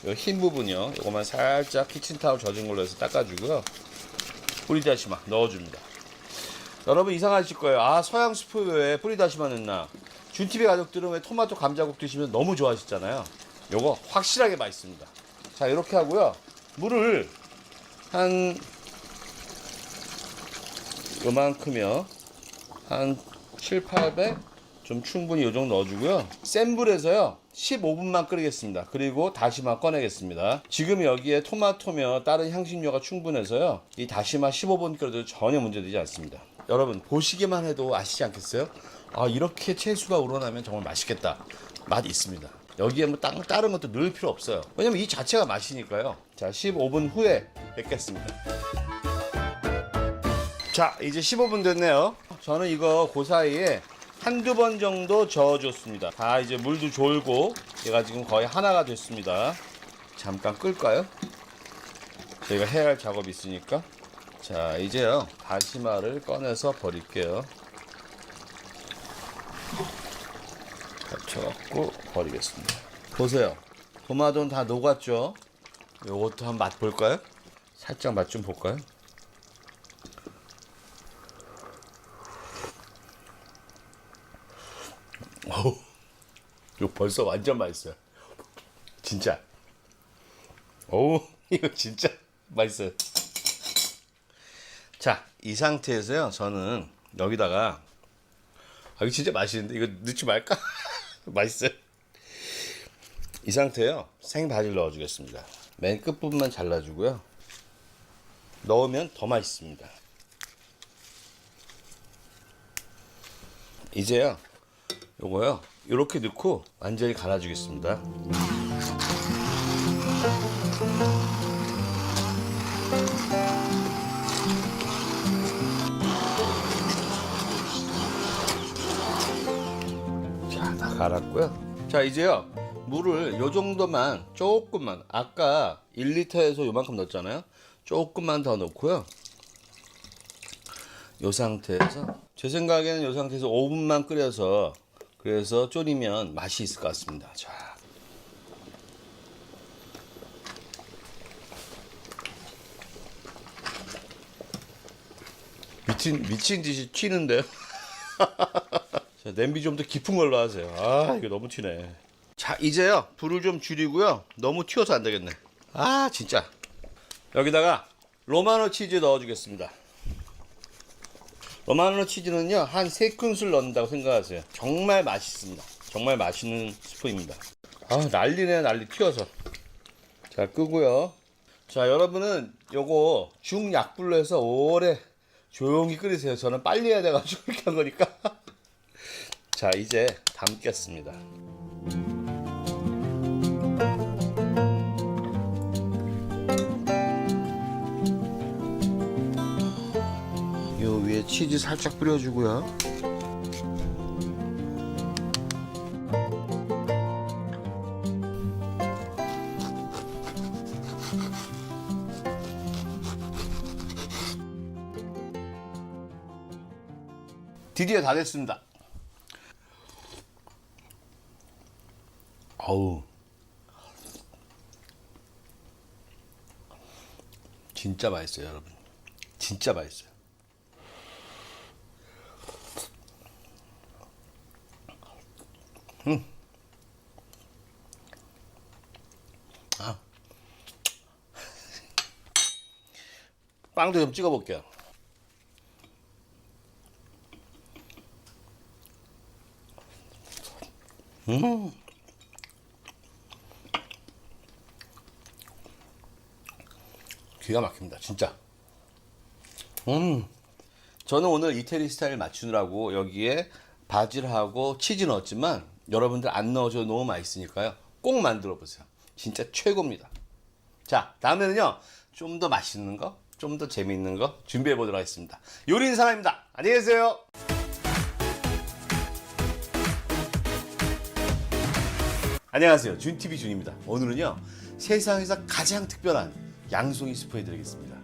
이 흰 부분이요, 이거만 살짝 키친타올 젖은 걸로 해서 닦아주고요. 뿌리다시마 넣어줍니다. 여러분 이상하실 거예요. 아, 서양 스프에 뿌리다시마 넣나? 준TV 가족들은 왜 토마토 감자국 드시면 너무 좋아하시잖아요. 요거 확실하게 맛있습니다. 자, 이렇게 하고요, 물을 한 요만큼요, 한 7, 800 좀 충분히 요 정도 넣어주고요. 센 불에서요 15분만 끓이겠습니다. 그리고 다시마 꺼내겠습니다. 지금 여기에 토마토며 다른 향신료가 충분해서요, 이 다시마 15분 끓여도 전혀 문제되지 않습니다. 여러분 보시기만 해도 아시지 않겠어요? 아, 이렇게 채수가 우러나면 정말 맛있겠다. 맛 있습니다. 여기에 뭐 다른 것도 넣을 필요 없어요. 왜냐면 이 자체가 맛이니까요. 자, 15분 후에 뵙겠습니다. 자, 이제 15분 됐네요. 저는 이거 그 사이에 한두 번 정도 저어줬습니다. 다 이제 물도 졸고 얘가 지금 거의 하나가 됐습니다. 잠깐 끌까요? 저희가 해야 할 작업이 있으니까. 자, 이제요, 다시마를 꺼내서 버릴게요. 겹쳐갖고 버리겠습니다. 보세요, 토마토는 다 녹았죠? 요것도 한번 맛 볼까요? 살짝 맛 좀 볼까요? 어우, 이거 벌써 완전 맛있어요. 진짜. 어우, 이거 진짜 맛있어요. 자, 이 상태에서요, 저는 여기다가, 아, 이거 진짜 맛있는데 이거 넣지 말까? 맛있어요. 이 상태에요, 생바질 넣어주겠습니다. 맨 끝부분만 잘라주고요. 넣으면 더 맛있습니다. 이제요, 요거요 이렇게 넣고 완전히 갈아주겠습니다. 자, 다 갈았고요. 자, 이제요 물을 요 정도만, 조금만, 아까 1리터에서 요만큼 넣었잖아요. 조금만 더 넣고요. 요 상태에서, 제 생각에는 요 상태에서 5분만 끓여서, 그래서 졸이면 맛이 있을 것 같습니다. 자, 미친 듯이 튀는데요. 자, 냄비 좀 더 깊은 걸로 하세요. 아, 이거 너무 튀네. 자, 이제요 불을 좀 줄이고요. 너무 튀어서 안 되겠네. 아, 진짜. 여기다가 로마노 치즈 넣어주겠습니다. 로마노 치즈는요 한 3큰술 넣는다고 생각하세요. 정말 맛있습니다. 정말 맛있는 스프입니다. 아, 난리네, 난리. 튀어서. 자, 끄고요. 자, 여러분은 요거 중약불로 해서 오래 조용히 끓이세요. 저는 빨리 해야 돼가지고 이렇게 한 거니까. 자, 이제 담겠습니다. 요 위에 치즈 살짝 뿌려주고요. 드디어 다 됐습니다. 어우, 진짜 맛있어요, 여러분. 진짜 맛있어요. 아, 빵도 좀 찍어 볼게요. 기가 막힙니다, 진짜. 저는 오늘 이태리 스타일 맞추느라고 여기에 바질하고 치즈 넣었지만 여러분들 안 넣어줘도 너무 맛있으니까요. 꼭 만들어 보세요. 진짜 최고입니다. 자, 다음에는요 좀 더 맛있는 거, 좀 더 재미있는 거 준비해 보도록 하겠습니다. 요리인 사람입니다. 안녕히 계세요. 안녕하세요, 준TV 준입니다. 오늘은요 세상에서 가장 특별한 양송이 스프 해드리겠습니다.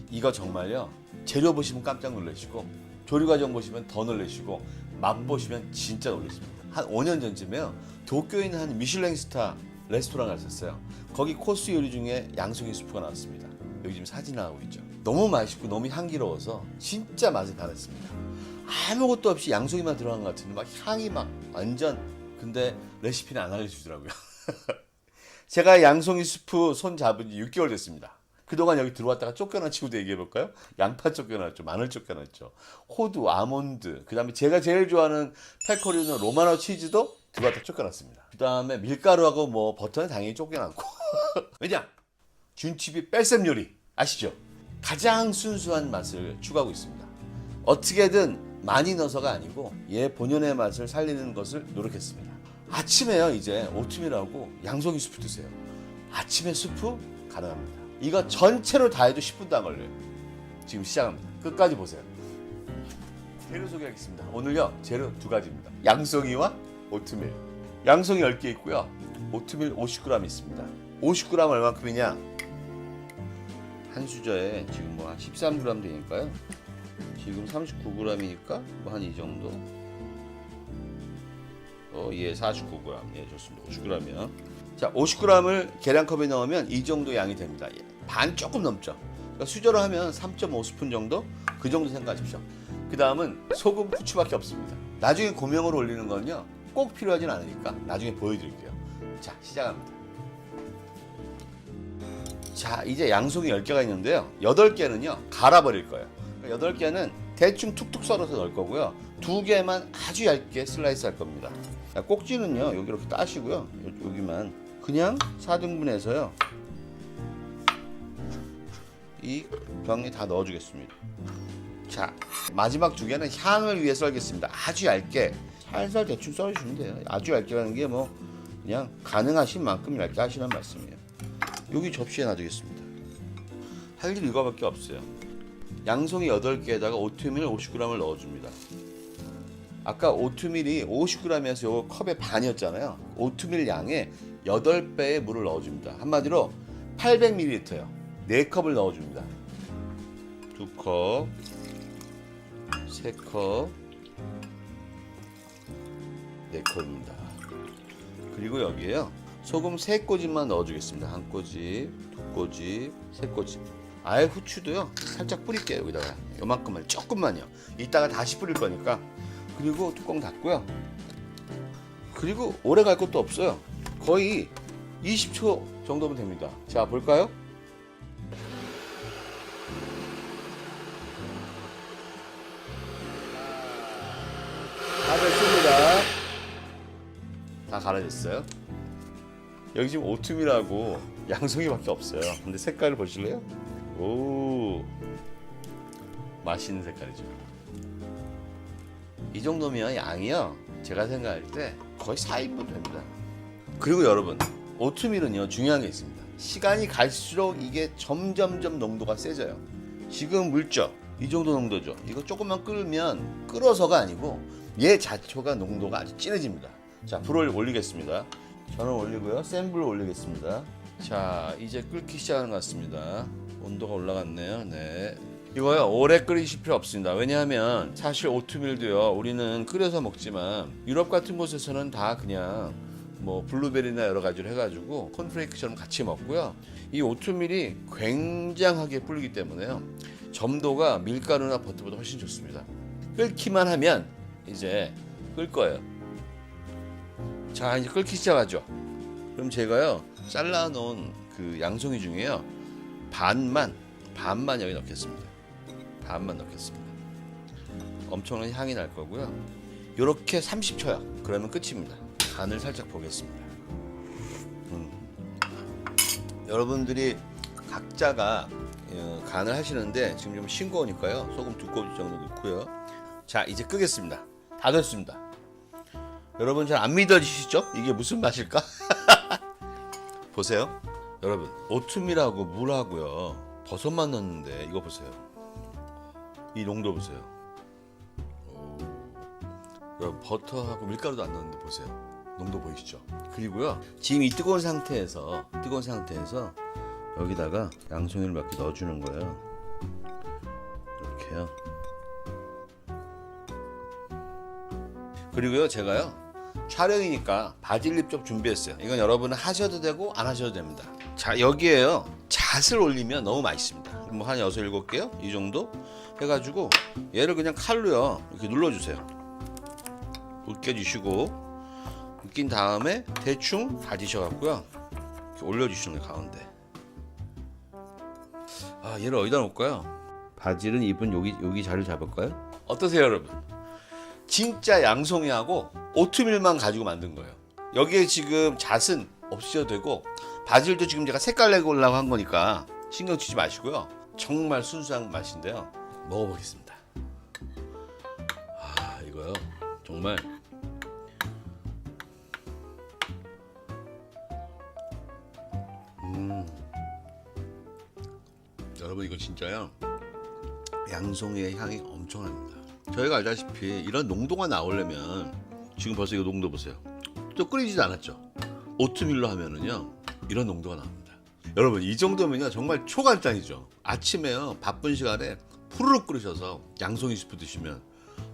이거 정말요 재료 보시면 깜짝 놀라시고 조리 과정 보시면 더 놀라시고 맛 보시면 진짜 놀라십니다. 한 5년 전쯤에요 도쿄에 있는 한 미슐랭 스타 레스토랑 갔었어요. 거기 코스 요리 중에 양송이 스프가 나왔습니다. 여기 지금 사진 나오고 있죠. 너무 맛있고 너무 향기로워서 진짜 맛을 반했습니다. 아무것도 없이 양송이만 들어간 것 같은데 막 향이 막 완전, 근데 레시피는 안 알려주더라고요. 제가 양송이 스프 손 잡은 지 6개월 됐습니다. 그동안 여기 들어왔다가 쫓겨난 친구도 얘기해볼까요? 양파 쫓겨났죠. 마늘 쫓겨났죠. 호두, 아몬드, 그 다음에 제가 제일 좋아하는 페코리노 로마노 치즈도 들어왔다 쫓겨났습니다. 그 다음에 밀가루하고 뭐 버터는 당연히 쫓겨났고. 왜냐? 준TV 뺄셈 요리 아시죠? 가장 순수한 맛을 추구하고 있습니다. 어떻게든 많이 넣어서가 아니고 얘 본연의 맛을 살리는 것을 노력했습니다. 아침에요 이제 오트밀하고 양송이 스프 드세요. 아침에 스프 가능합니다. 이거 전체로 다 해도 10분도 안 걸려요. 지금 시작합니다. 끝까지 보세요. 재료 소개하겠습니다. 오늘요 재료 2가지입니다. 양송이와 오트밀. 양송이 10개 있고요. 오트밀 50g 있습니다. 50g 얼마큼이냐? 한 수저에 지금 뭐 한 13g 되니까요. 지금 39g이니까 뭐 한 이 정도. 예, 49g. 예, 좋습니다. 50g이요. 자, 50g을 계량컵에 넣으면 이 정도 양이 됩니다. 예, 반 조금 넘죠. 그러니까 수저로 하면 3.5스푼 정도? 그 정도 생각하십시오. 그 다음은 소금, 후추밖에 없습니다. 나중에 고명으로 올리는 건요 꼭 필요하진 않으니까 나중에 보여드릴게요. 자, 시작합니다. 자, 이제 양송이 10개가 있는데요 8개는요 갈아버릴 거예요. 8개는 대충 툭툭 썰어서 넣을 거고요 2개만 아주 얇게 슬라이스 할 겁니다. 자, 꼭지는요 여기 이렇게 따시고요 여기만 그냥 4등분해서요 이 병에 다 넣어주겠습니다. 자, 마지막 두 개는 향을 위해 썰겠습니다. 아주 얇게 살살 대충 썰어주시면 돼요. 아주 얇게라는 게 뭐 그냥 가능하신 만큼 얇게 하시란 말씀이에요. 여기 접시에 놔두겠습니다. 할 일 이거밖에 없어요. 양송이 8개에다가 오트밀 50g을 넣어줍니다. 아까 오트밀이 50g에서 요 컵의 반이었잖아요. 오트밀 양의 8배의 물을 넣어줍니다. 한마디로 800ml예요. 4컵을 넣어줍니다. 2컵, 3컵, 4컵입니다. 그리고 여기에요. 소금 3꼬집만 넣어주겠습니다. 1꼬집, 2꼬집, 3꼬집. 아예 후추도요. 살짝 뿌릴게요. 여기다가 요만큼만, 조금만요. 이따가 다시 뿌릴 거니까. 그리고 뚜껑 닫고요. 그리고 오래 갈 것도 없어요. 거의 20초 정도면 됩니다. 자, 볼까요? 다 됐습니다. 다 갈아졌어요. 여기 지금 오트밀하고 양송이밖에 없어요. 근데 색깔을 보실래요? 오, 맛있는 색깔이죠. 이 정도면 양이요, 제가 생각할 때 거의 4인분 됩니다. 그리고 여러분, 오트밀은요 중요한 게 있습니다. 시간이 갈수록 이게 점점점 농도가 세져요. 지금 물죠? 이 정도 농도죠. 이거 조금만 끓으면, 끓어서가 아니고 얘 자체가 농도가 아주 진해집니다. 자, 불을 올리겠습니다. 저는 올리고요, 센 불을 올리겠습니다. 자, 이제 끓기 시작하는 것 같습니다. 온도가 올라갔네요. 네, 이거요 오래 끓이실 필요 없습니다. 왜냐하면 사실 오트밀도요 우리는 끓여서 먹지만 유럽 같은 곳에서는 다 그냥 뭐 블루베리나 여러 가지로 해가지고 콘프레이크처럼 같이 먹고요. 이 오트밀이 굉장하게 불기 때문에요, 점도가 밀가루나 버터보다 훨씬 좋습니다. 끓기만 하면 이제 끌 거예요. 자, 이제 끓기 시작하죠. 그럼 제가요 잘라 놓은 그 양송이 중에요 반만 여기 넣겠습니다. 반만 넣겠습니다. 엄청난 향이 날 거고요. 요렇게 30초요. 그러면 끝입니다. 간을 살짝 보겠습니다. 여러분들이 각자가 간을 하시는데 지금 좀 싱거우니까요, 소금 2꼬집 정도 넣고요. 자, 이제 끄겠습니다. 다 됐습니다. 여러분 잘 안 믿어지시죠? 이게 무슨 맛일까? 보세요. 여러분, 오트밀하고 물하고요 버섯만 넣었는데 이거 보세요. 이 농도 보세요. 오. 여러분, 버터하고 밀가루도 안 넣었는데 보세요. 농도 보이시죠? 그리고요, 지금 이 뜨거운 상태에서 여기다가 양송이를 몇 개 넣어주는 거예요. 이렇게요. 그리고요, 제가요 촬영이니까 바질잎 좀 준비했어요. 이건 여러분은 하셔도 되고 안 하셔도 됩니다. 자, 여기에요 잣을 올리면 너무 맛있습니다. 뭐 한 6, 7개요? 이 정도 해가지고 얘를 그냥 칼로요 이렇게 눌러주세요. 으깨주시고, 으낀 다음에 대충 다지셔갖고요 이렇게 올려주시는 거예요, 가운데. 아, 얘를 어디다 놓을까요? 바질은 잎은 여기 자리를 잡을까요? 어떠세요, 여러분? 진짜 양송이하고 오트밀만 가지고 만든 거예요. 여기에 지금 잣은 없으셔도 되고, 바질도 지금 제가 색깔 내고려고 한 거니까 신경 쓰지 마시고요. 정말 순수한 맛인데요. 먹어보겠습니다. 아, 이거요 정말 여러분, 이거 진짜요 양송이의 향이 엄청납니다. 저희가 알다시피 이런 농도가 나오려면 지금 벌써 이거 농도 보세요. 또 끓이지도 않았죠. 오트밀로 하면은요 이런 농도가 나옵니다. 여러분, 이 정도면요 정말 초간단이죠. 아침에요 바쁜 시간에 후루룩 끓이셔서 양송이 스프 드시면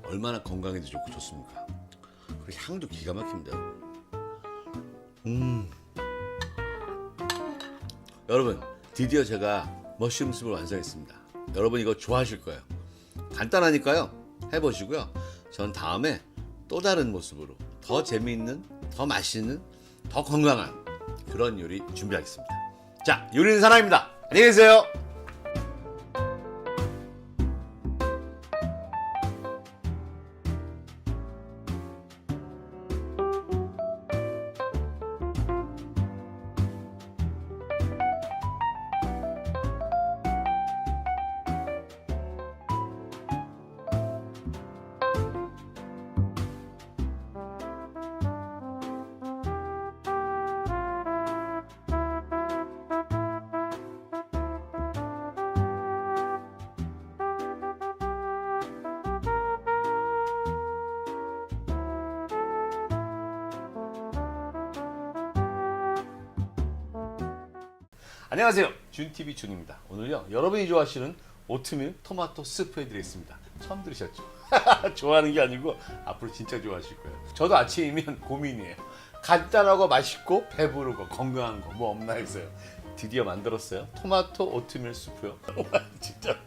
얼마나 건강에도 좋고 좋습니까? 그리고 향도 기가 막힙니다. 여러분, 드디어 제가 머쉬룸 스프를 완성했습니다. 여러분, 이거 좋아하실 거예요. 간단하니까요 해보시고요. 전 다음에 또 다른 모습으로 더 재미있는, 더 맛있는, 더 건강한 그런 요리 준비하겠습니다. 자, 요리는 사랑입니다. 안녕히 계세요. 안녕하세요, 준TV 준입니다. 오늘요 여러분이 좋아하시는 오트밀 토마토 스프 해드리겠습니다. 처음 들으셨죠? 좋아하는 게 아니고 앞으로 진짜 좋아하실 거예요. 저도 아침이면 고민이에요. 간단하고 맛있고 배부르고 건강한 거 뭐 없나 해서요. 드디어 만들었어요. 토마토 오트밀 스프요. 진짜.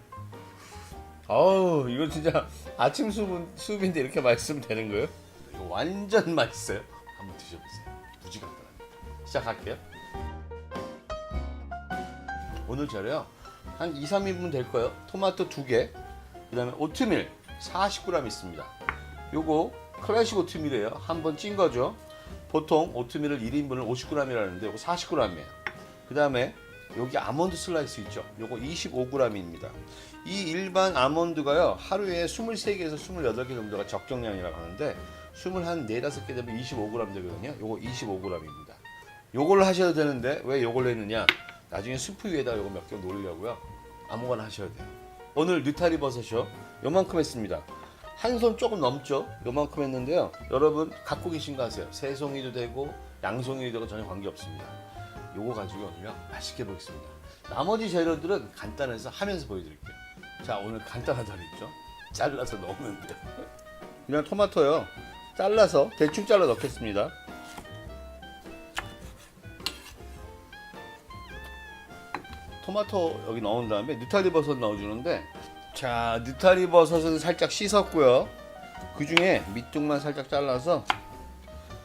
아우, 이거 진짜 아침 수업인데 이렇게 맛있으면 되는 거예요? 이거 완전 맛있어요. 한번 드셔보세요. 무지 간단합니다. 시작할게요. 오늘 재료요 한 2, 3인분 될 거예요. 토마토 2개, 그 다음에 오트밀 40g 있습니다. 요거 클래식 오트밀이에요. 한번 찐 거죠. 보통 오트밀을 1인분을 50g이라는데 요거 40g이에요. 그 다음에 여기 아몬드 슬라이스 있죠. 요거 25g입니다. 이 일반 아몬드가요 하루에 23개에서 28개 정도가 적정량이라고 하는데 24, 5개 되면 25g 되거든요. 요거 25g입니다. 요걸로 하셔도 되는데 왜 요걸로 했느냐, 나중에 스프 위에다 요거 몇 개 놓으려고요. 아무거나 하셔도 돼요. 오늘 느타리 버섯이요 요만큼 했습니다. 한 손 조금 넘죠. 요만큼 했는데요. 여러분 갖고 계신 거 아세요? 세 송이도 되고 양송이도 되고 전혀 관계없습니다. 요거 가지고 오늘요 맛있게 보겠습니다. 나머지 재료들은 간단해서 하면서 보여드릴게요. 자, 오늘 간단하다 그랬죠? 잘라서 넣으면 돼요. 그냥 토마토요 잘라서 대충 잘라 넣겠습니다. 토마토 여기 넣은 다음에 느타리 버섯 넣어주는데, 자, 느타리 버섯은 살짝 씻었고요. 그 중에 밑둥만 살짝 잘라서,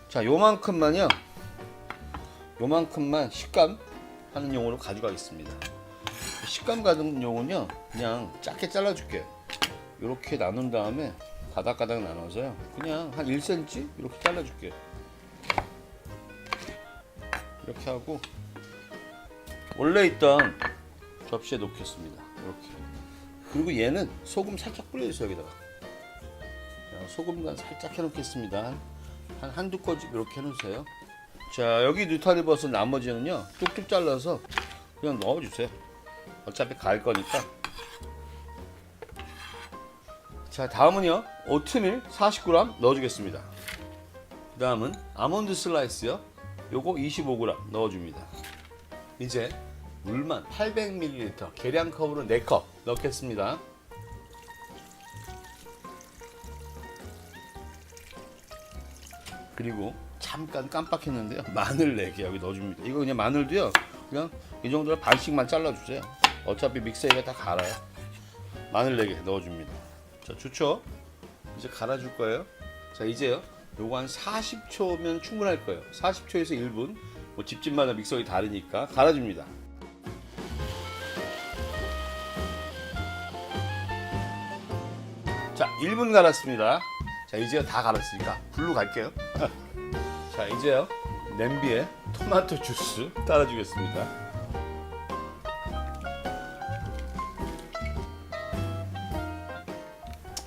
자, 요만큼만요. 요만큼만 식감 하는 용으로 가져가겠습니다. 식감 가는 용은요, 그냥 작게 잘라줄게요. 이렇게 나눈 다음에 가닥가닥 나눠서요. 그냥 한 1cm 이렇게 잘라줄게요. 이렇게 하고 원래 있던 접시에 놓겠습니다. 이렇게. 그리고 얘는 소금 살짝 뿌려주세요. 여기다가 소금 간 살짝 해놓겠습니다. 한 한두 꼬집 이렇게 해놓으세요. 자, 여기 느타리 버섯 나머지는요 뚝뚝 잘라서 그냥 넣어주세요. 어차피 갈 거니까. 자, 다음은요 오트밀 40g 넣어주겠습니다. 그 다음은 아몬드 슬라이스요, 요거 25g 넣어줍니다. 이제 물만 800ml 계량컵으로 4컵 넣겠습니다. 그리고 잠깐 깜빡했는데요, 마늘 4개 여기 넣어줍니다. 이거 그냥 마늘도요 그냥 이 정도로 반씩만 잘라주세요. 어차피 믹서기가 다 갈아요. 마늘 4개 넣어줍니다. 자, 좋죠? 이제 갈아줄 거예요. 자, 이제요 요거 한 40초면 충분할 거예요. 40초에서 1분, 뭐 집집마다 믹서기 다르니까 갈아줍니다. 자, 1분 갈았습니다. 자, 이제 다 갈았으니까 불로 갈게요. 자, 이제요 냄비에 토마토 주스 따라주겠습니다.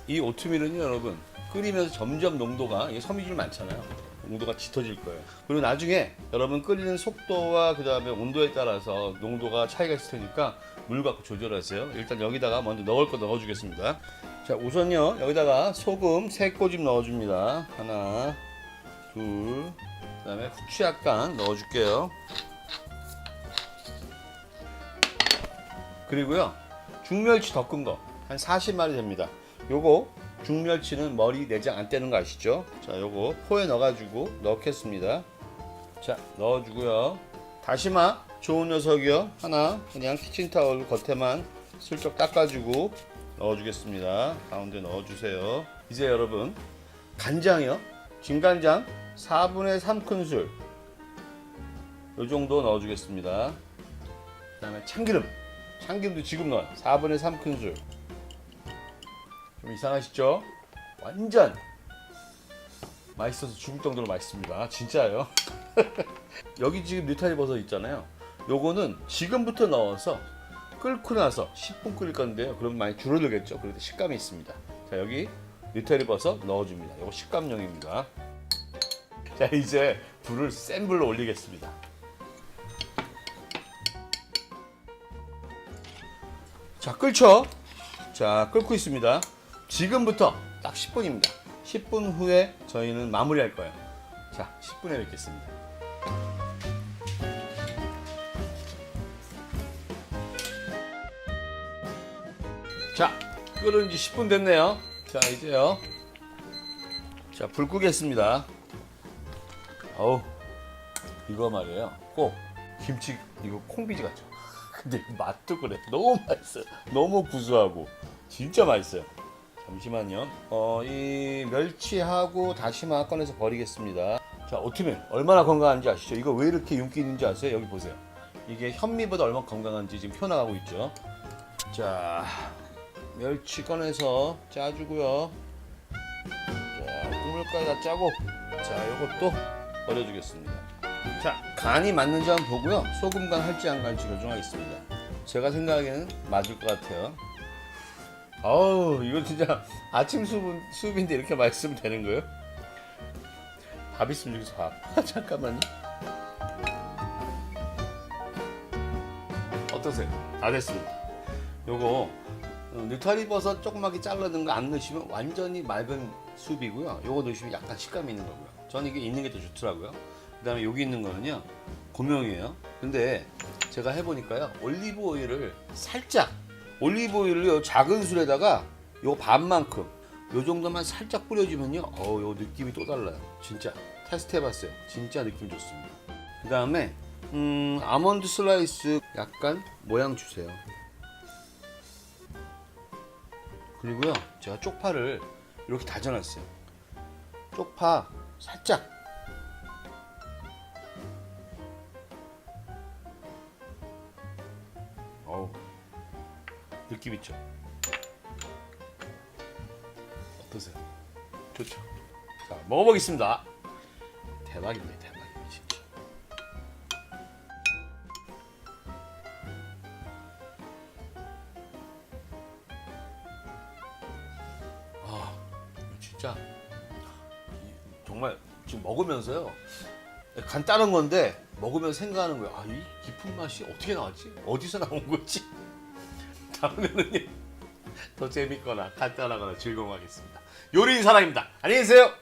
이 오트밀은요 여러분 끓이면서 점점 농도가, 이게 섬유질 많잖아요, 농도가 짙어질 거예요. 그리고 나중에 여러분 끓이는 속도와 그 다음에 온도에 따라서 농도가 차이가 있을 테니까 물 갖고 조절하세요. 일단 여기다가 먼저 넣을 거 넣어주겠습니다. 자, 우선요 여기다가 소금 3꼬집 넣어줍니다. 하나, 둘, 그 다음에 후추 약간 넣어줄게요. 그리고요 중멸치 더 큰 거 한 40마리 됩니다. 요거 중멸치는 머리 내장 안 떼는 거 아시죠? 자, 요거 포에 넣어가지고 넣겠습니다. 자, 넣어주고요. 다시마 좋은 녀석이요 하나 그냥 키친타올 겉에만 슬쩍 닦아주고 넣어주겠습니다. 가운데 넣어주세요. 이제 여러분 간장이요, 진간장 4분의 3큰술 요 정도 넣어주겠습니다. 그 다음에 참기름도 지금 넣어요. 4분의 3큰술. 좀 이상하시죠? 완전 맛있어서 죽을 정도로 맛있습니다. 진짜요. 여기 지금 느타리 버섯 있잖아요. 요거는 지금부터 넣어서 끓고 나서 10분 끓일 건데요. 그러면 많이 줄어들겠죠. 그래도 식감이 있습니다. 자, 여기 느타리 버섯 넣어줍니다. 요거 식감용입니다. 자, 이제 불을 센 불로 올리겠습니다. 자, 끓죠? 자, 끓고 있습니다. 지금부터 딱 10분입니다. 10분 후에 저희는 마무리할 거예요. 자, 10분에 뵙겠습니다. 자, 끓은 지 10분 됐네요. 자, 이제요. 자, 불 끄겠습니다. 어우, 이거 말이에요. 꼭 김치, 이거 콩비지 같죠? 근데 맛도 그래. 너무 맛있어요. 너무 구수하고. 진짜 맛있어요. 잠시만요. 이 멸치하고 다시마 꺼내서 버리겠습니다. 자, 오트밀 얼마나 건강한지 아시죠? 이거 왜 이렇게 윤기 있는지 아세요? 여기 보세요. 이게 현미보다 얼마나 건강한지 지금 표 나가고 있죠. 자, 멸치 꺼내서 짜주고요. 자, 국물까지 다 짜고, 자, 요것도 버려주겠습니다. 자, 간이 맞는지 한번 보고요. 소금 간 할지 안 갈지 결정하겠습니다. 제가 생각하기에는 맞을 것 같아요. 어우, 이거 진짜 아침 수업인데 이렇게 맛있으면 되는 거예요? 밥 있으면 여기서 밥. 잠깐만요. 어떠세요? 다 됐습니다. 요거 느타리 버섯 조그맣게 잘라는 거 안 넣으시면 완전히 맑은 숲이고요. 요거 넣으시면 약간 식감이 있는 거고요. 저는 이게 있는 게 더 좋더라고요. 그 다음에 여기 있는 거는요, 고명이에요. 근데 제가 해보니까요, 올리브 오일을 살짝, 올리브 오일을 요 작은 술에다가 요 반만큼, 요 정도만 살짝 뿌려주면요, 요 느낌이 또 달라요. 진짜 테스트 해봤어요. 진짜 느낌 좋습니다. 그 다음에 아몬드 슬라이스 약간 모양 주세요. 그리고요, 제가 쪽파를 이렇게 다져놨어요. 쪽파 살짝. 어우, 느낌 있죠? 어떠세요? 좋죠? 자, 먹어보겠습니다. 대박입니다, 대박입니다, 진짜. 진짜 정말 지금 먹으면서요, 간단한 건데 먹으면서 생각하는 거예요. 아, 이 깊은 맛이 어떻게 나왔지? 어디서 나온 거지? 다음에는 더 재밌거나 간단하거나 즐거워하겠습니다. 요리인 사랑입니다. 안녕히 계세요.